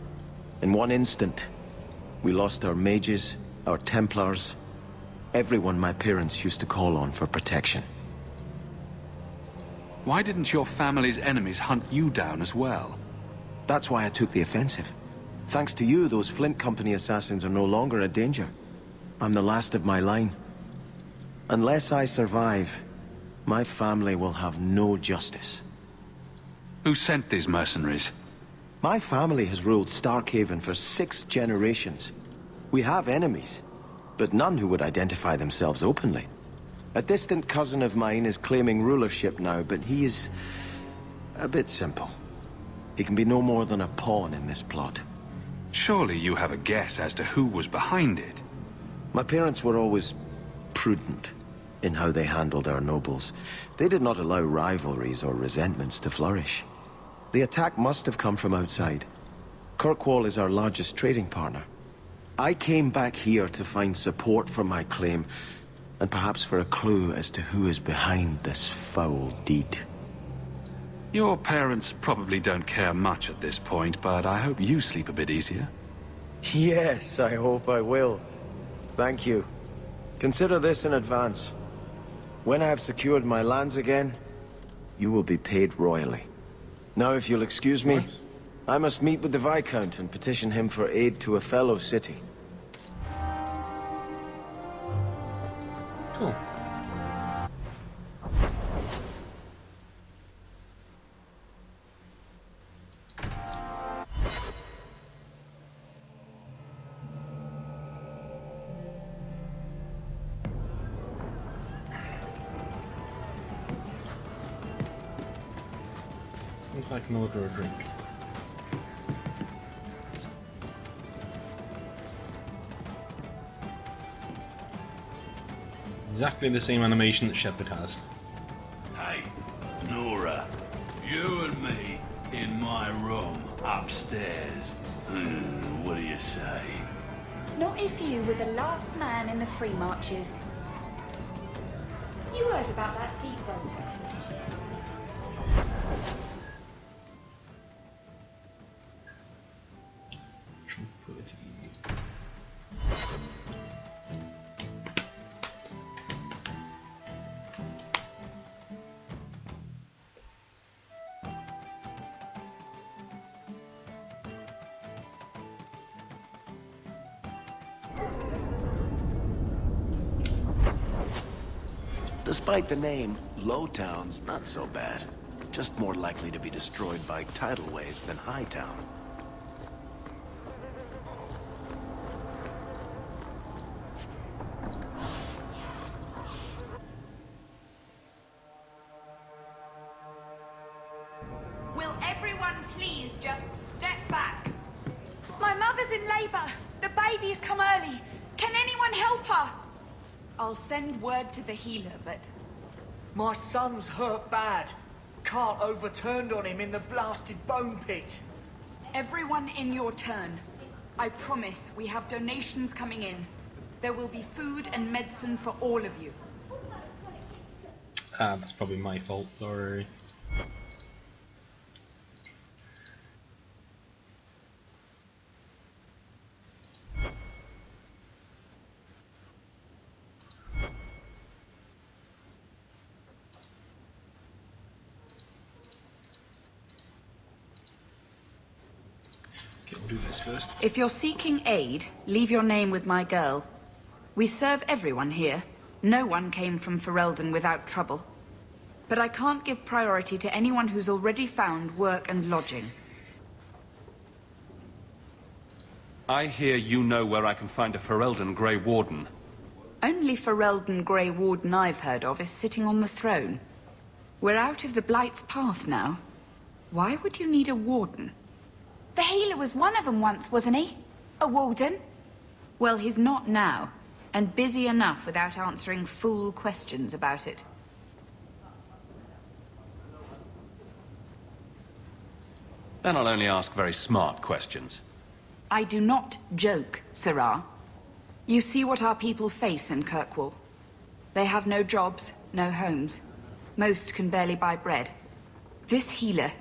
In one instant, we lost our mages, our Templars, everyone my parents used to call on for protection. Why didn't your family's enemies hunt you down as well? That's why I took the offensive. Thanks to you, those Flint Company assassins are no longer a danger. I'm the last of my line. Unless I survive, my family will have no justice. Who sent these mercenaries? My family has ruled Starkhaven for 6 generations. We have enemies, but none who would identify themselves openly. A distant cousin of mine is claiming rulership now, but he is a bit simple. He can be no more than a pawn in this plot. Surely you have a guess as to who was behind it. My parents were always prudent in how they handled our nobles. They did not allow rivalries or resentments to flourish. The attack must have come from outside. Kirkwall is our largest trading partner. I came back here to find support for my claim, and perhaps for a clue as to who is behind this foul deed. Your parents probably don't care much at this point, but I hope you sleep a bit easier. Yes, I hope I will. Thank you. Consider this in advance. When I have secured my lands again, you will be paid royally. Now, if you'll excuse me, I must meet with the Viscount and petition him for aid to a fellow city. Cool. Looks like I can order a drink. Exactly the same animation that Shepard has. Hey, Nora, you and me in my room upstairs. What do you say? Not if you were the last man in the Free Marches. You heard about that Deep Roads expedition? Despite the name, Lowtown's not so bad. Just more likely to be destroyed by tidal waves than Hightown. Will everyone please just step back? My mother's in labor. The baby's come early. Can anyone help her? I'll send word to the healer, but... My son's hurt bad. Cart overturned on him in the blasted bone pit. Everyone in your turn. I promise we have donations coming in. There will be food and medicine for all of you. That's probably my fault, sorry. Do this first. If you're seeking aid, leave your name with my girl. We serve everyone here. No one came from Ferelden without trouble. But I can't give priority to anyone who's already found work and lodging. I hear you know where I can find a Ferelden Grey Warden. Only Ferelden Grey Warden I've heard of is sitting on the throne. We're out of the Blight's path now. Why would you need a warden? The healer was one of them once, wasn't he? A warden? Well, he's not now, and busy enough without answering fool questions about it. Then I'll only ask very smart questions. I do not joke, Sirrah. You see what our people face in Kirkwall. They have no jobs, no homes. Most can barely buy bread. This healer,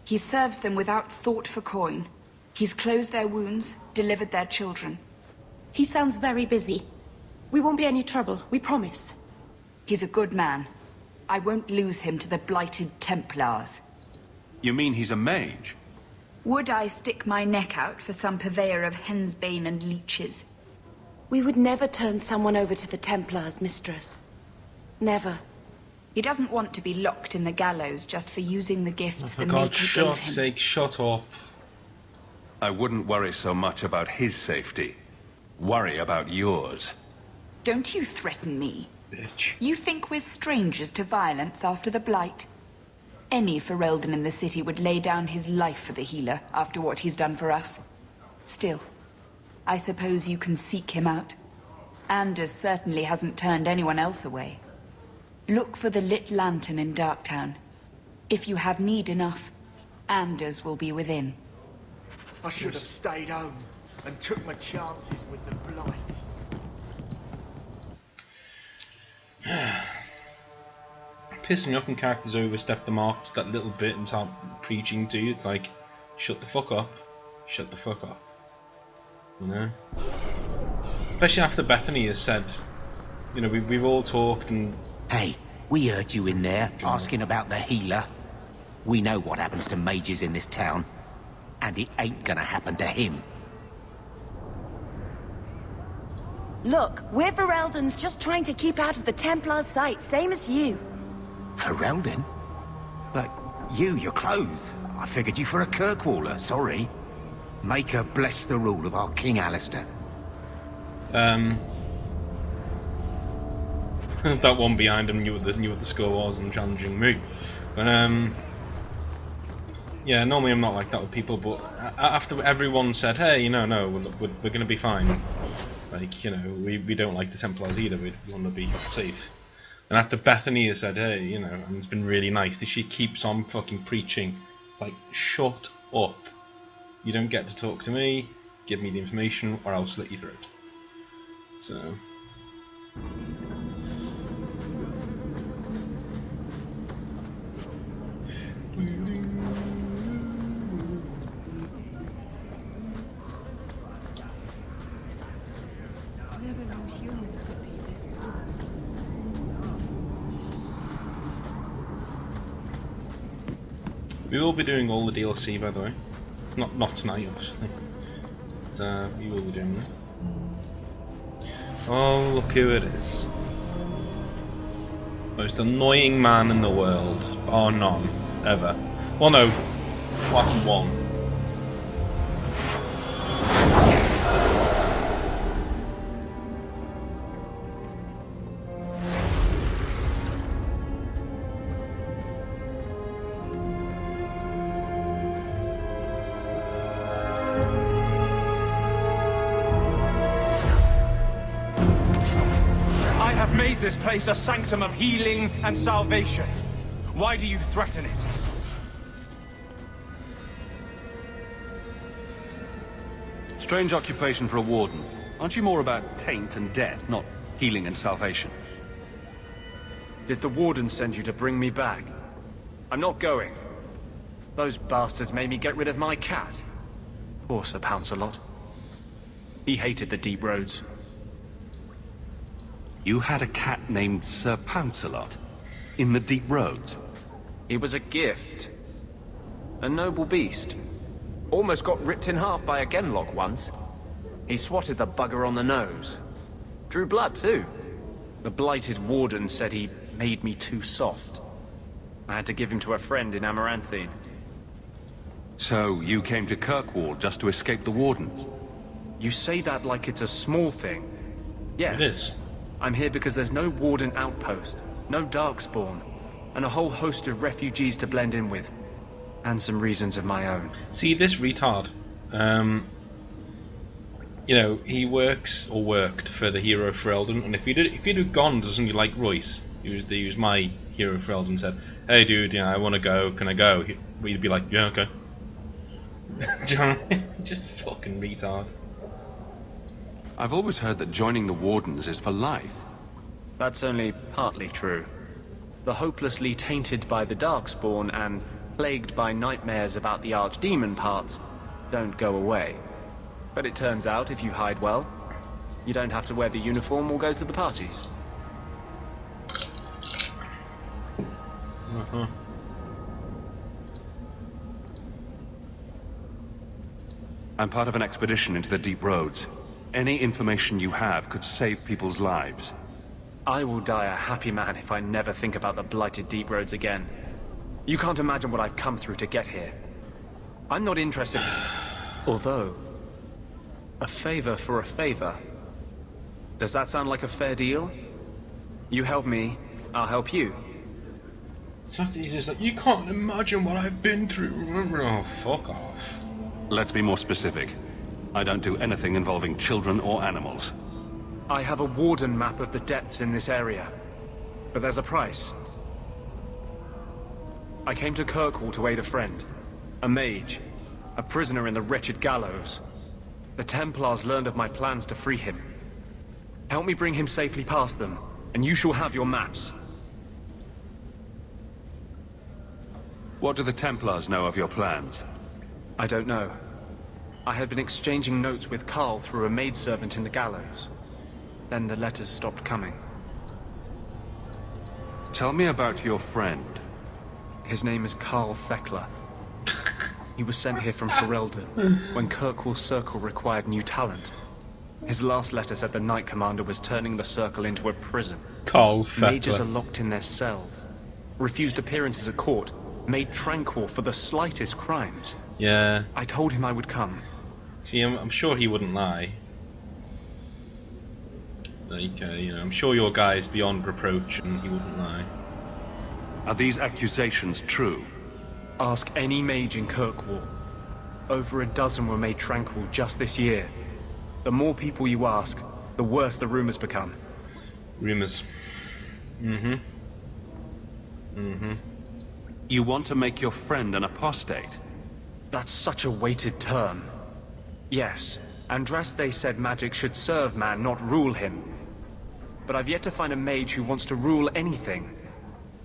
he serves them without thought for coin. He's closed their wounds, delivered their children. He sounds very busy. We won't be any trouble, we promise. He's a good man. I won't lose him to the blighted Templars. You mean he's a mage? Would I stick my neck out for some purveyor of hensbane and leeches? We would never turn someone over to the Templars, mistress. Never. He doesn't want to be locked in the gallows just for using the gifts For the God's Maker gave him. sake, shut up. I wouldn't worry so much about his safety. Worry about yours. Don't you threaten me. Bitch. You think we're strangers to violence after the Blight? Any Ferelden in the city would lay down his life for the healer after what he's done for us. Still, I suppose you can seek him out. Anders certainly hasn't turned anyone else away. Look for the lit lantern in Darktown. If you have need enough, Anders will be within. I should have stayed home and took my chances with the Blight. Pissing me off when characters overstep the marks that little bit and start preaching to you. It's like, shut the fuck up. Shut the fuck up. You know? Especially after Bethany has said, you know, we've all talked and... Hey, we heard you in there asking about the healer. We know what happens to mages in this town. And it ain't gonna happen to him. Look, we're Fereldans just trying to keep out of the Templars' sight, same as you. Ferelden? But you're clothes. I figured you for a Kirkwaller, sorry. Maker bless the rule of our King Alistair. That one behind him knew what the score was and challenging me. But yeah, normally I'm not like that with people, but after everyone said, hey, you know, no, we're gonna be fine. Like, you know, we don't like the Templars either, we want to be safe. And after Bethany has said, hey, you know, and it's been really nice, she keeps on fucking preaching. Like, shut up. You don't get to talk to me, give me the information, or I'll slit your throat. So... We will be doing all the DLC, by the way. Not tonight, obviously. But we will be doing that. Oh, look who it is. Most annoying man in the world. Bar none. Ever. Well, no. Fucking one. made this place a sanctum of healing and salvation. Why do you threaten it? Strange occupation for a warden. Aren't you more about taint and death, not healing and salvation? Did the warden send you to bring me back? I'm not going. Those bastards made me get rid of my cat. Poor Sir Pouncelot. He hated the deep roads. You had a cat named Sir Pouncelot? In the deep roads? He was a gift. A noble beast. Almost got ripped in half by a Genlock once. He swatted the bugger on the nose. Drew blood, too. The blighted warden said he made me too soft. I had to give him to a friend in Amaranthine. So, you came to Kirkwall just to escape the wardens? You say that like it's a small thing. Yes. It is. I'm here because there's no warden outpost, no darkspawn, and a whole host of refugees to blend in with. And some reasons of my own. See, this retard, you know, he works, or worked, for the hero Ferelden, and if he'd have gone to somebody like Royce, he was my hero Ferelden, and said, hey dude, you know, I want to go, can I go? He'd be like, yeah, okay. Do you know what I mean? Just a fucking retard. I've always heard that joining the Wardens is for life. That's only partly true. The hopelessly tainted by the Darkspawn and plagued by nightmares about the Archdemon parts don't go away. But it turns out, if you hide well, you don't have to wear the uniform or go to the parties. I'm part of an expedition into the deep roads. Any information you have could save people's lives. I will die a happy man if I never think about the blighted deep roads again. You can't imagine what I've come through to get here. I'm not interested... Although... a favor for a favor. Does that sound like a fair deal? You help me, I'll help you. The fact that he's just like, you can't imagine what I've been through. Oh, fuck off. Let's be more specific. I don't do anything involving children or animals. I have a warden map of the depths in this area. But there's a price. I came to Kirkwall to aid a friend. A mage. A prisoner in the wretched gallows. The Templars learned of my plans to free him. Help me bring him safely past them, and you shall have your maps. What do the Templars know of your plans? I don't know. I had been exchanging notes with Carl through a maidservant in the gallows. Then the letters stopped coming. Tell me about your friend. His name is Carl Thekla. He was sent here from Ferelden when Kirkwall Circle required new talent. His last letter said the Knight Commander was turning the Circle into a prison. Carl Thekla. Mages are locked in their cells, refused appearances at court, made tranquil for the slightest crimes. Yeah. I told him I would come. See, I'm sure he wouldn't lie. Like, you know, I'm sure your guy is beyond reproach and he wouldn't lie. Are these accusations true? Ask any mage in Kirkwall. Over a dozen were made tranquil just this year. The more people you ask, the worse the rumors become. Rumors. Mm-hmm. You want to make your friend an apostate? That's such a weighted term. Yes, Andraste said magic should serve man, not rule him. But I've yet to find a mage who wants to rule anything.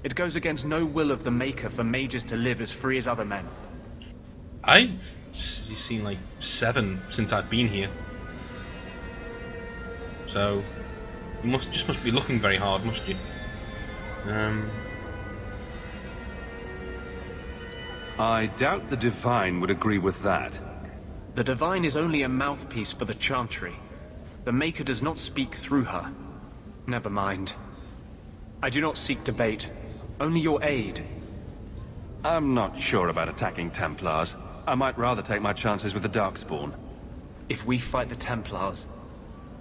It goes against no will of the Maker for mages to live as free as other men. I've seen like 7 since I've been here. So, you must be looking very hard, must you? I doubt the Divine would agree with that. The Divine is only a mouthpiece for the Chantry. The Maker does not speak through her. Never mind. I do not seek debate, only your aid. I'm not sure about attacking Templars. I might rather take my chances with the Darkspawn. If we fight the Templars,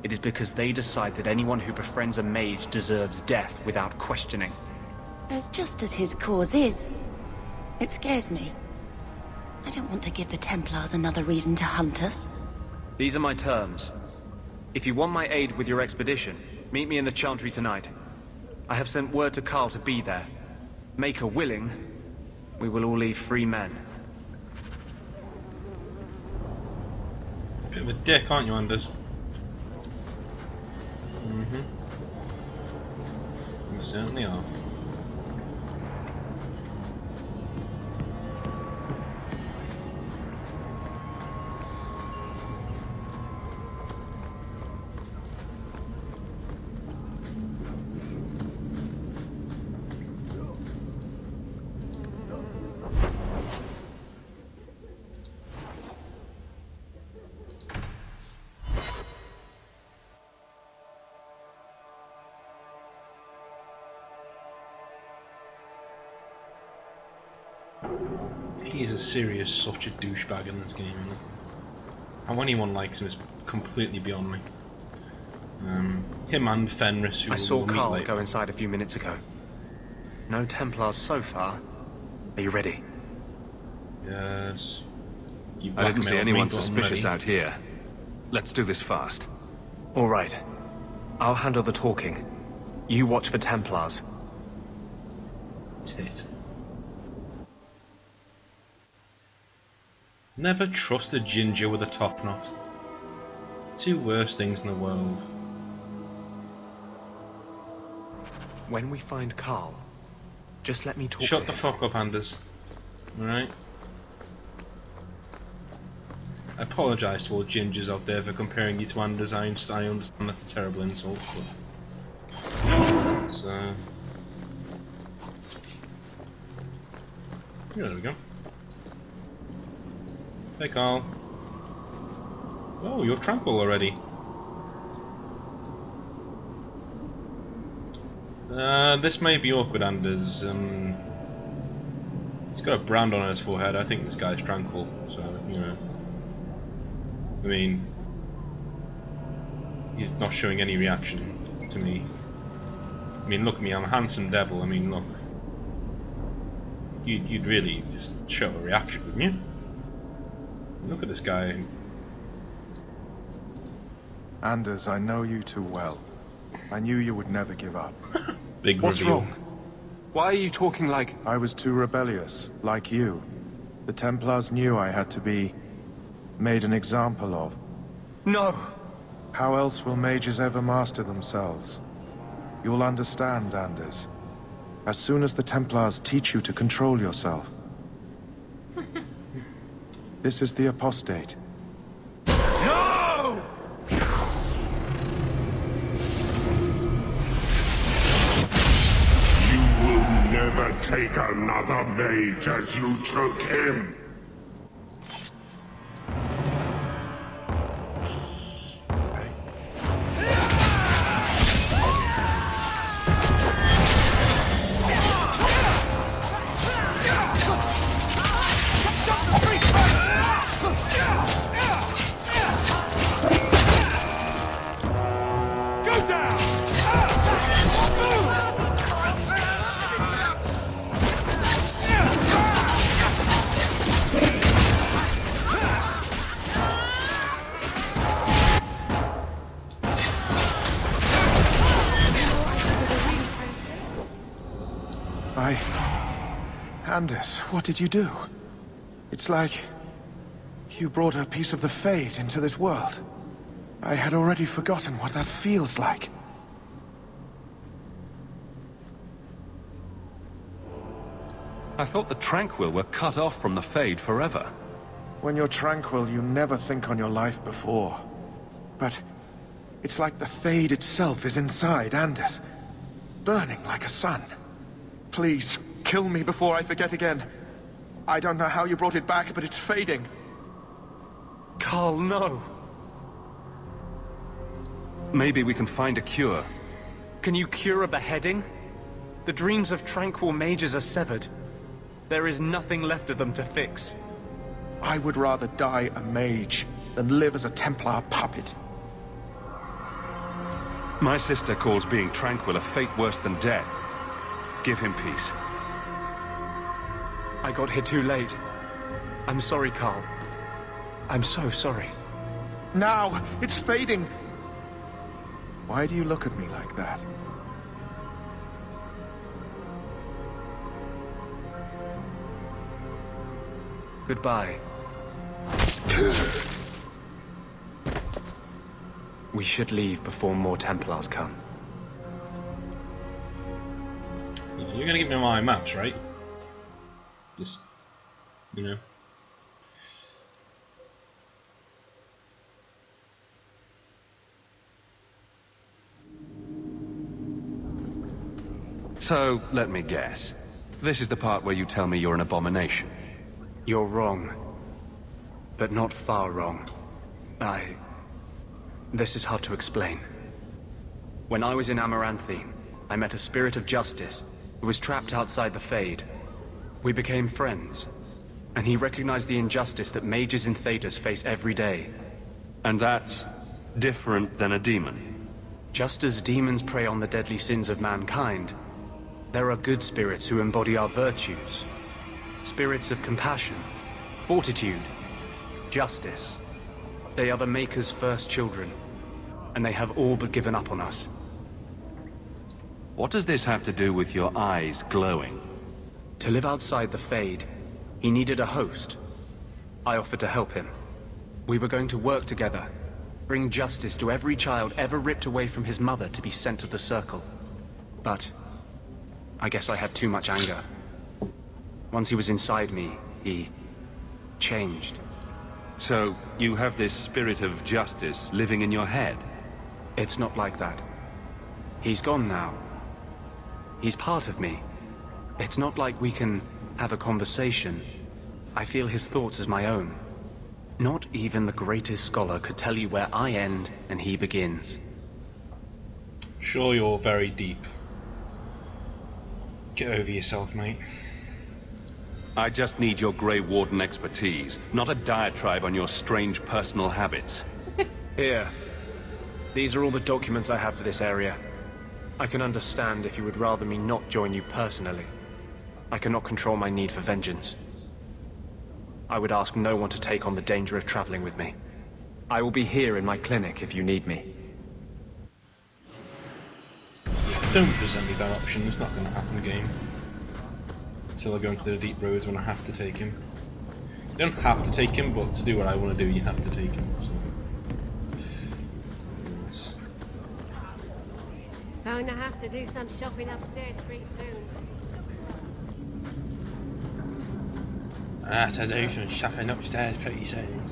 it is because they decide that anyone who befriends a mage deserves death without questioning. As just as his cause is, it scares me. I don't want to give the Templars another reason to hunt us. These are my terms. If you want my aid with your expedition, meet me in the Chantry tonight. I have sent word to Carl to be there. Maker willing, we will all leave free men. Bit of a dick, aren't you, Anders? You certainly are. He's a serious such a douchebag in this game, isn't he? How anyone likes him is completely beyond me. Him and Fenris, who I saw we'll meet Carl later. go inside a few minutes ago. No Templars so far. Are you ready? Yes. You I didn't see blackmailed anyone me, but I'm suspicious ready. out here. Let's do this fast. All right. I'll handle the talking. You watch for Templars. Tit. Never trust a ginger with a top knot. Two worst things in the world. When we find Carl, just let me talk to Shut him. the fuck up, Anders. Alright? I apologise to all gingers out there for comparing you to Anders. I understand that's a terrible insult, but... It's, yeah, there we go. Hey, Carl. Oh, you're tranquil already. This may be awkward, Anders. He's got a brand on his forehead. I think this guy's tranquil, so, you know. I mean, he's not showing any reaction to me. I mean, look at me, I'm a handsome devil. I mean, look. You'd really just show a reaction, wouldn't you? Look at this guy. Anders, I know you too well. I knew you would never give up. Big What's reveal. wrong? Why are you talking like... I was too rebellious, like you. The Templars knew I had to be... made an example of. No! How else will mages ever master themselves? You'll understand, Anders. As soon as the Templars teach you to control yourself. This is the Apostate. No! You will never take another mage as you took him. Anders, what did you do? It's like... you brought a piece of the Fade into this world. I had already forgotten what that feels like. I thought the Tranquil were cut off from the Fade forever. When you're tranquil, you never think on your life before. But it's like the Fade itself is inside Anders, burning like a sun. Please, kill me before I forget again. I don't know how you brought it back, but it's fading. Carl, no! Maybe we can find a cure. Can you cure a beheading? The dreams of tranquil mages are severed. There is nothing left of them to fix. I would rather die a mage than live as a Templar puppet. My sister calls being tranquil a fate worse than death. Give him peace. I got here too late. I'm sorry, Carl. I'm so sorry. Now! It's fading! Why do you look at me like that? Goodbye. We should leave before more Templars come. You're gonna give me my maps, right? Just, you know. So, let me guess. This is the part where you tell me you're an abomination. You're wrong. But not far wrong. This is hard to explain. When I was in Amaranthine, I met a spirit of justice who was trapped outside the Fade. We became friends, and he recognized the injustice that mages in Thedas face every day. And that's different than a demon? Just as demons prey on the deadly sins of mankind, there are good spirits who embody our virtues. Spirits of compassion, fortitude, justice. They are the Maker's first children, and they have all but given up on us. What does this have to do with your eyes glowing? To live outside the Fade, he needed a host. I offered to help him. We were going to work together, bring justice to every child ever ripped away from his mother to be sent to the Circle. But I guess I had too much anger. Once he was inside me, he changed. So, you have this spirit of justice living in your head? It's not like that. He's gone now. He's part of me. It's not like we can have a conversation. I feel his thoughts as my own. Not even the greatest scholar could tell you where I end and he begins. Sure, you're very deep. Get over yourself, mate. I just need your Grey Warden expertise, not a diatribe on your strange personal habits. Here. These are all the documents I have for this area. I can understand if you would rather me not join you personally. I cannot control my need for vengeance. I would ask no one to take on the danger of traveling with me. I will be here in my clinic if you need me. Don't present me that option, it's not going to happen, game. Until I go into the deep roads when I have to take him. You don't have to take him, but to do what I want to do, you have to take him. So. Yes. Going to have to do some shopping upstairs pretty soon. To do some shopping upstairs pretty soon.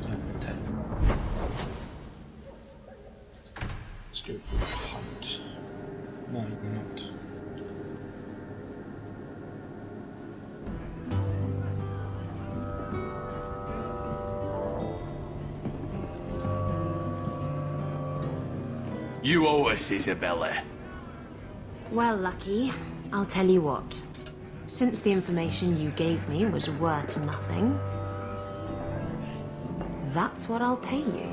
Let's go for a hunt. No, we're not. You owe us, Isabella. Well, Lucky, I'll tell you what. Since the information you gave me was worth nothing, that's what I'll pay you.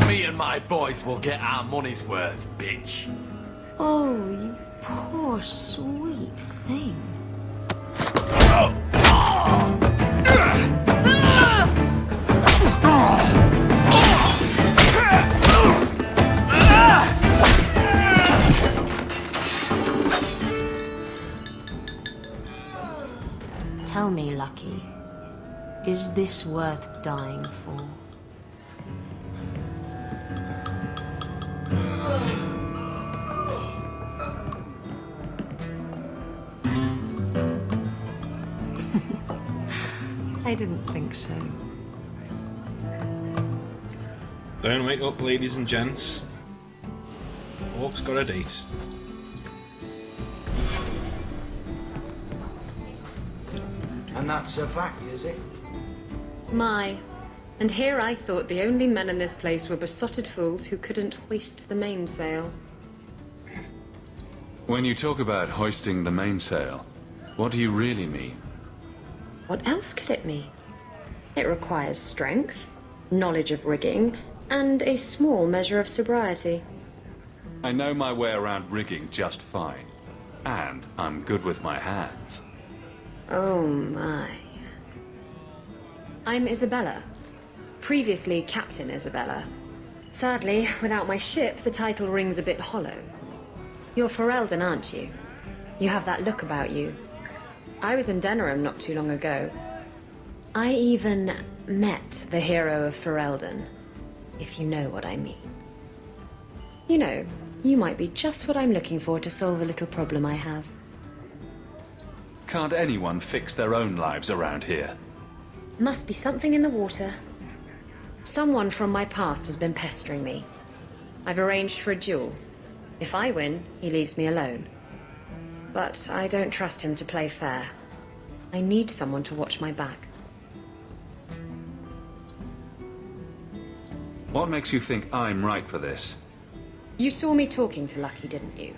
Me and my boys will get our money's worth, bitch. Oh, you poor sweet thing. Tell me, Lucky, is this worth dying for? I didn't think so. Don't wake up, ladies and gents. Orc's got a date. And that's a fact, is it? My. And here I thought the only men in this place were besotted fools who couldn't hoist the mainsail. When you talk about hoisting the mainsail, what do you really mean? What else could it mean? It requires strength, knowledge of rigging, and a small measure of sobriety. I know my way around rigging just fine. And I'm good with my hands. Oh my. I'm Isabella. Previously Captain Isabella. Sadly, without my ship, the title rings a bit hollow. You're Ferelden, aren't you? You have that look about you. I was in Denerim not too long ago. I even met the hero of Ferelden, if you know what I mean. You know, you might be just what I'm looking for to solve a little problem I have. Can't anyone fix their own lives around here? Must be something in the water. Someone from my past has been pestering me. I've arranged for a duel. If I win, he leaves me alone. But I don't trust him to play fair. I need someone to watch my back. What makes you think I'm right for this? You saw me talking to Lucky, didn't you?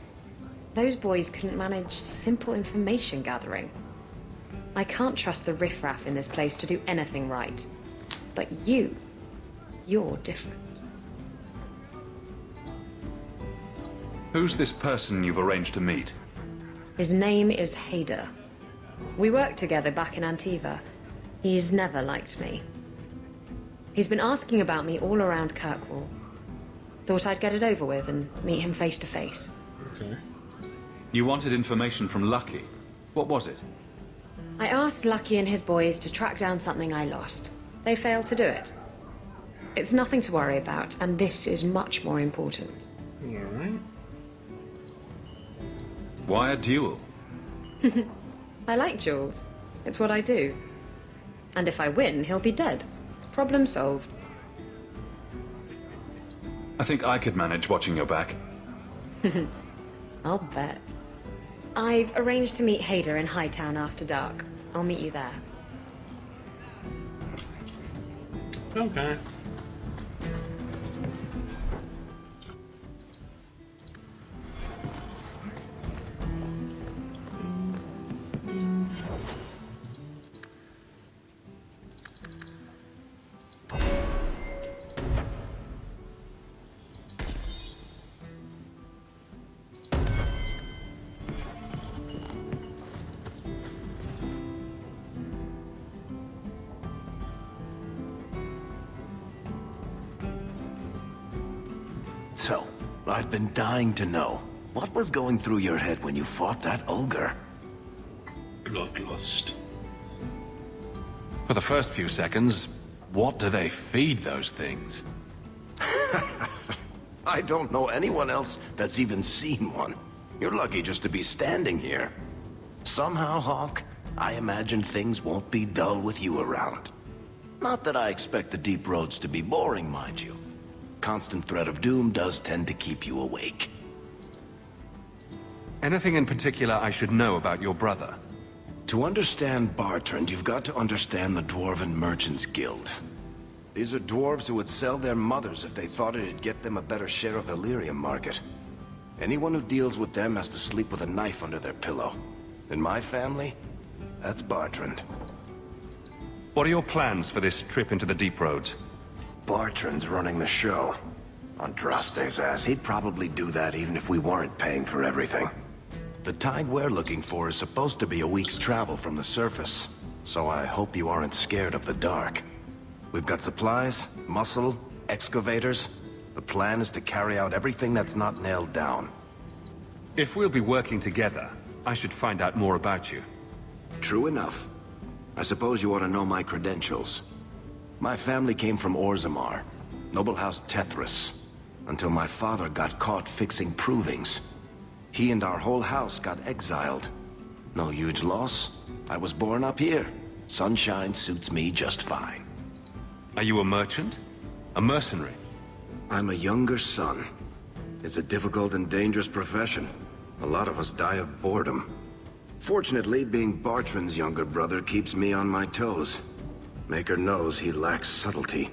Those boys couldn't manage simple information gathering. I can't trust the riffraff in this place to do anything right. But you're different. Who's this person you've arranged to meet? His name is Hader. We worked together back in Antiva. He's never liked me. He's been asking about me all around Kirkwall. Thought I'd get it over with and meet him face to face. Okay. You wanted information from Lucky. What was it? I asked Lucky and his boys to track down something I lost. They failed to do it. It's nothing to worry about, and this is much more important. Alright. Why a duel? I like duels. It's what I do. And if I win, he'll be dead. Problem solved. I think I could manage watching your back. I'll bet. I've arranged to meet Hader in Hightown after dark. I'll meet you there. Okay. So, I've been dying to know. What was going through your head when you fought that ogre? Bloodlust. For the first few seconds, what do they feed those things? I don't know anyone else that's even seen one. You're lucky just to be standing here. Somehow, Hawk, I imagine things won't be dull with you around. Not that I expect the deep roads to be boring, mind you. Constant threat of doom does tend to keep you awake. Anything in particular I should know about your brother? To understand Bartrand, you've got to understand the Dwarven Merchants Guild. These are dwarves who would sell their mothers if they thought it'd get them a better share of the lyrium market. Anyone who deals with them has to sleep with a knife under their pillow. In my family, that's Bartrand. What are your plans for this trip into the Deep Roads? Bartrand's running the show. Andraste's ass, he'd probably do that even if we weren't paying for everything. The tide we're looking for is supposed to be a week's travel from the surface, so I hope you aren't scared of the dark. We've got supplies, muscle, excavators. The plan is to carry out everything that's not nailed down. If we'll be working together, I should find out more about you. True enough. I suppose you ought to know my credentials. My family came from Orzammar, noble house Tethras, until my father got caught fixing provings. He and our whole house got exiled. No huge loss. I was born up here. Sunshine suits me just fine. Are you a merchant? A mercenary? I'm a younger son. It's a difficult and dangerous profession. A lot of us die of boredom. Fortunately, being Bartrand's younger brother keeps me on my toes. Maker knows he lacks subtlety.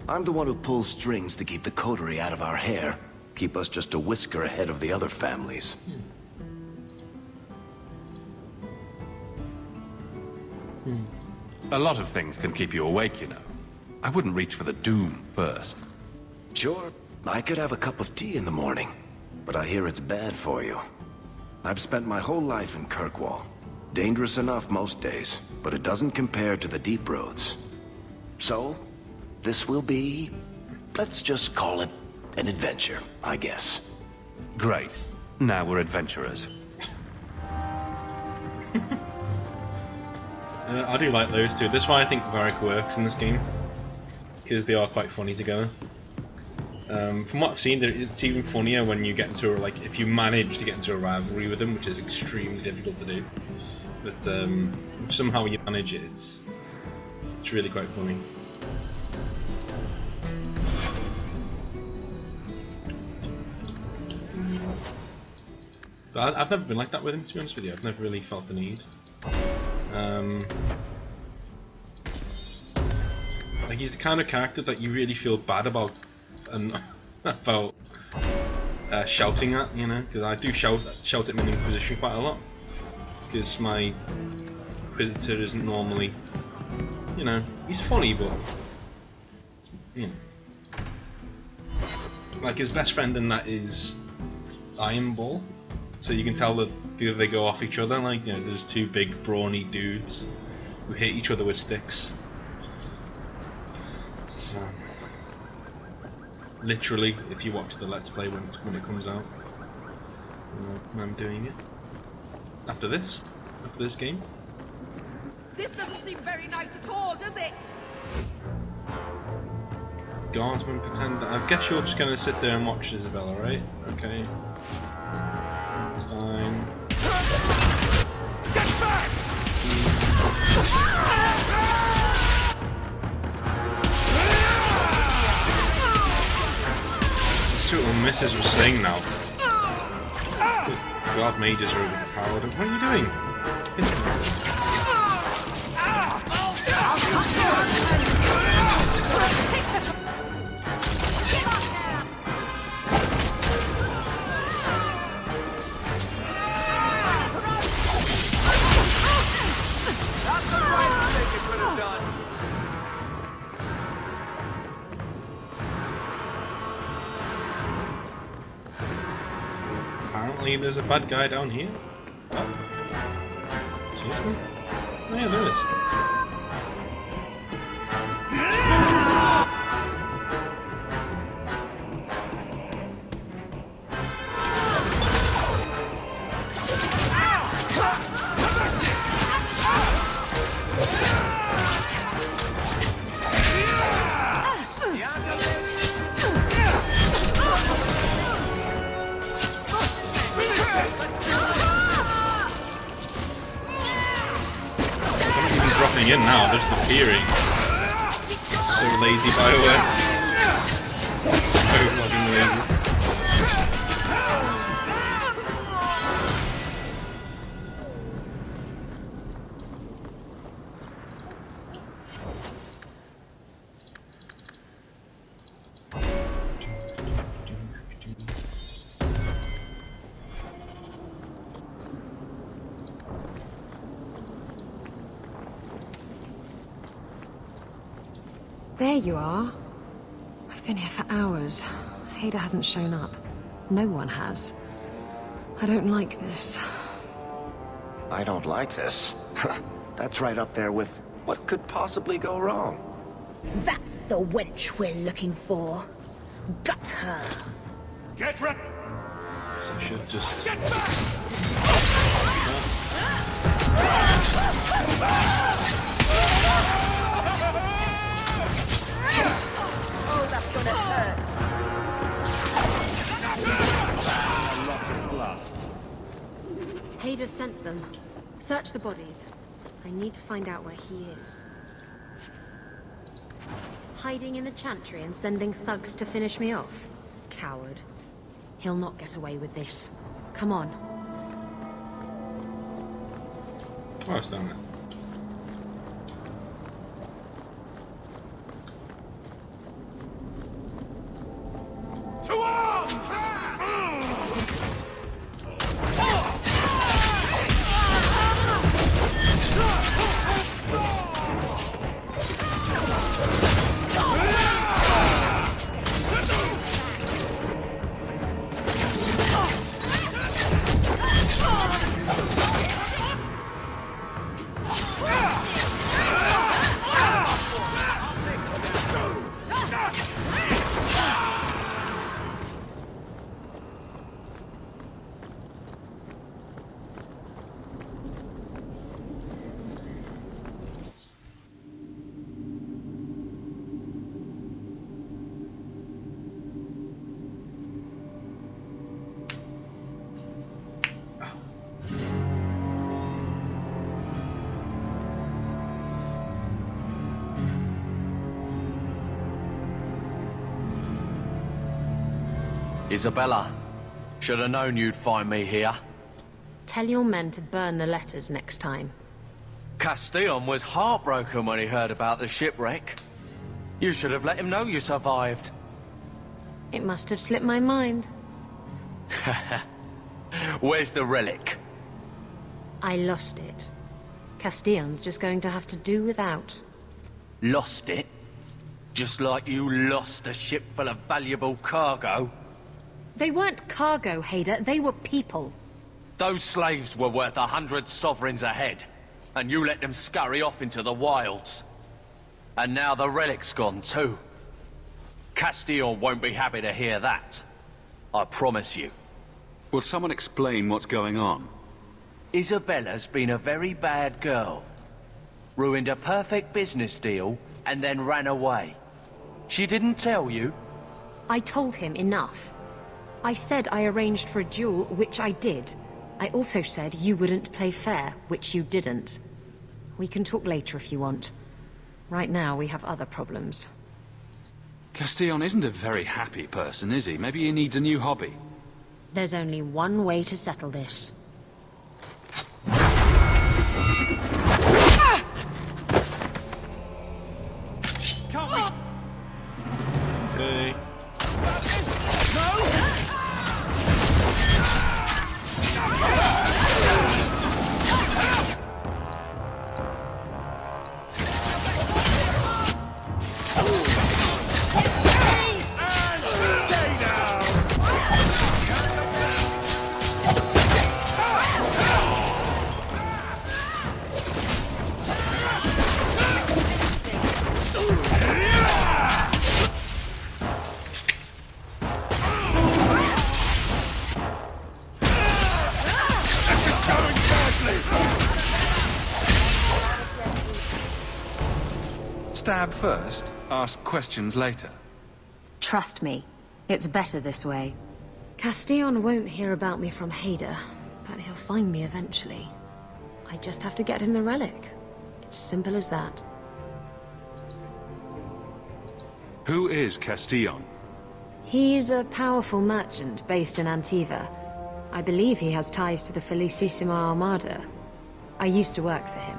I'm the one who pulls strings to keep the coterie out of our hair. Keep us just a whisker ahead of the other families. A lot of things can keep you awake, you know. I wouldn't reach for the doom first. Sure, I could have a cup of tea in the morning, but I hear it's bad for you. I've spent my whole life in Kirkwall. Dangerous enough most days, but it doesn't compare to the Deep Roads. So, this will be... let's just call it an adventure, I guess. Great. Now we're adventurers. I do like those two. That's why I think Varric works in this game, because they are quite funny together. From what I've seen, it's even funnier when you get into if you manage to get into a rivalry with them, which is extremely difficult to do. But somehow when you manage it, it's really quite funny. But I've never been like that with him, to be honest with you. I've never really felt the need. Like, he's the kind of character that you really feel bad about about shouting at, you know, because I do shout at him in Inquisition quite a lot, because my Inquisitor isn't normally, you know, he's funny, but you know, like his best friend in that is Iron Ball, so you can tell that they go off each other. Like, you know, there's two big brawny dudes who hit each other with sticks. So, literally, if you watch the Let's Play when it comes out, I'm doing it after this game. This doesn't seem very nice at all, does it? Guardsman pretend. I guess you're just gonna sit there and watch Isabella, right? Okay. It's fine. Get back! That's what Mrs. was saying now. God, mages are overpowered. What are you doing? Apparently there's a bad guy down here. Oh. Seriously? Oh yeah, there is. Dropping in now, there's the theory. So lazy, BioWare. So fucking lazy. There you are. I've been here for hours. Ada hasn't shown up. No one has. I don't like this. I don't like this. That's right up there with what could possibly go wrong. That's the wench we're looking for. Gut her. Get ready. So I should just... Get back! Oh, that's gonna hurt. Hader sent them. Search the bodies. I need to find out where he is. Hiding in the Chantry and sending thugs to finish me off? Coward. He'll not get away with this. Come on. Oh, it's down there. To arms! Isabella, should have known you'd find me here. Tell your men to burn the letters next time. Castillon was heartbroken when he heard about the shipwreck. You should have let him know you survived. It must have slipped my mind. Where's the relic? I lost it. Castillon's just going to have to do without. Lost it? Just like you lost a ship full of valuable cargo? They weren't cargo, Hader. They were people. Those slaves were worth 100 sovereigns a head, and you let them scurry off into the wilds. And now the relic's gone too. Castillon won't be happy to hear that. I promise you. Will someone explain what's going on? Isabella's been a very bad girl. Ruined a perfect business deal, and then ran away. She didn't tell you? I told him enough. I said I arranged for a duel, which I did. I also said you wouldn't play fair, which you didn't. We can talk later if you want. Right now, we have other problems. Castillon isn't a very happy person, is he? Maybe he needs a new hobby. There's only one way to settle this. Okay. Stab first, ask questions later. Trust me, it's better this way. Castillon won't hear about me from Hader, but he'll find me eventually. I just have to get him the relic. It's simple as that. Who is Castillon? He's a powerful merchant based in Antiva. I believe he has ties to the Felicissima Armada. I used to work for him.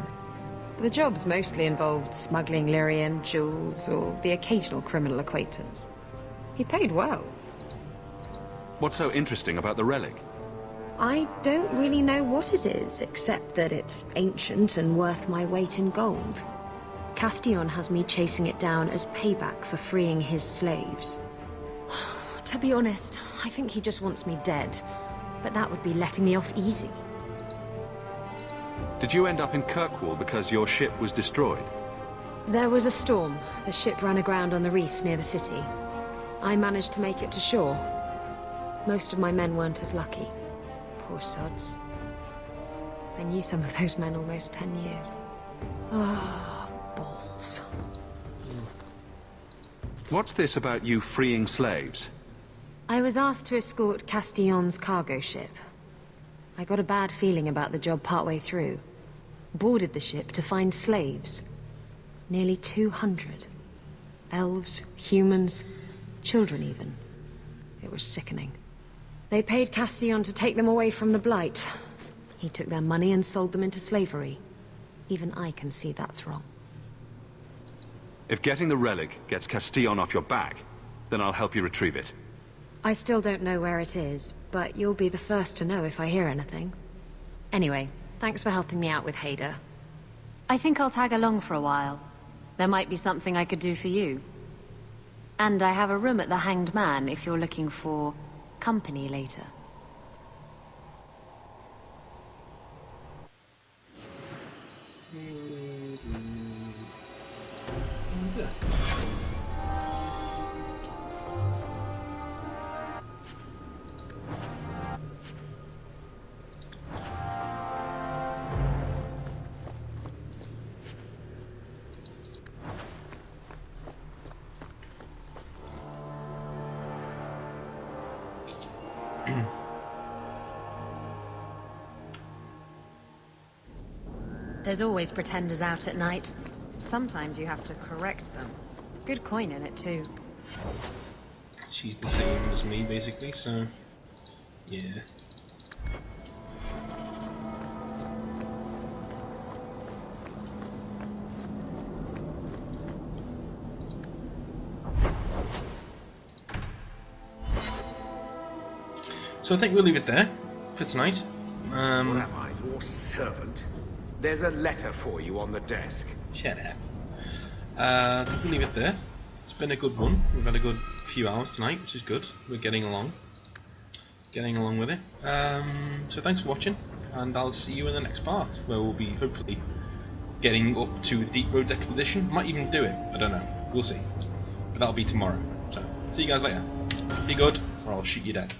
The jobs mostly involved smuggling Lyrian, jewels, or the occasional criminal acquaintance. He paid well. What's so interesting about the relic? I don't really know what it is, except that it's ancient and worth my weight in gold. Castillon has me chasing it down as payback for freeing his slaves. To be honest, I think he just wants me dead, but that would be letting me off easy. Did you end up in Kirkwall because your ship was destroyed? There was a storm. The ship ran aground on the reefs near the city. I managed to make it to shore. Most of my men weren't as lucky. Poor sods. I knew some of those men almost 10 years. Ah, balls. What's this about you freeing slaves? I was asked to escort Castillon's cargo ship. I got a bad feeling about the job partway through. Boarded the ship to find slaves. Nearly 200. Elves, humans, children even. It was sickening. They paid Castillon to take them away from the Blight. He took their money and sold them into slavery. Even I can see that's wrong. If getting the relic gets Castillon off your back, then I'll help you retrieve it. I still don't know where it is, but you'll be the first to know if I hear anything. Anyway, thanks for helping me out with Hader. I think I'll tag along for a while. There might be something I could do for you. And I have a room at the Hanged Man if you're looking for company later. There's always pretenders out at night. Sometimes you have to correct them. Good coin in it, too. She's the same as me, basically, so yeah. So I think we'll leave it there for tonight. What am I, your servant? There's a letter for you on the desk. Shut up. I think we'll leave it there. It's been a good one. We've had a good few hours tonight, which is good. We're getting along with it. So thanks for watching, and I'll see you in the next part, where we'll be hopefully getting up to the Deep Roads expedition. Might even do it, I don't know, we'll see. But that'll be tomorrow. So see you guys later. Be good, or I'll shoot you dead.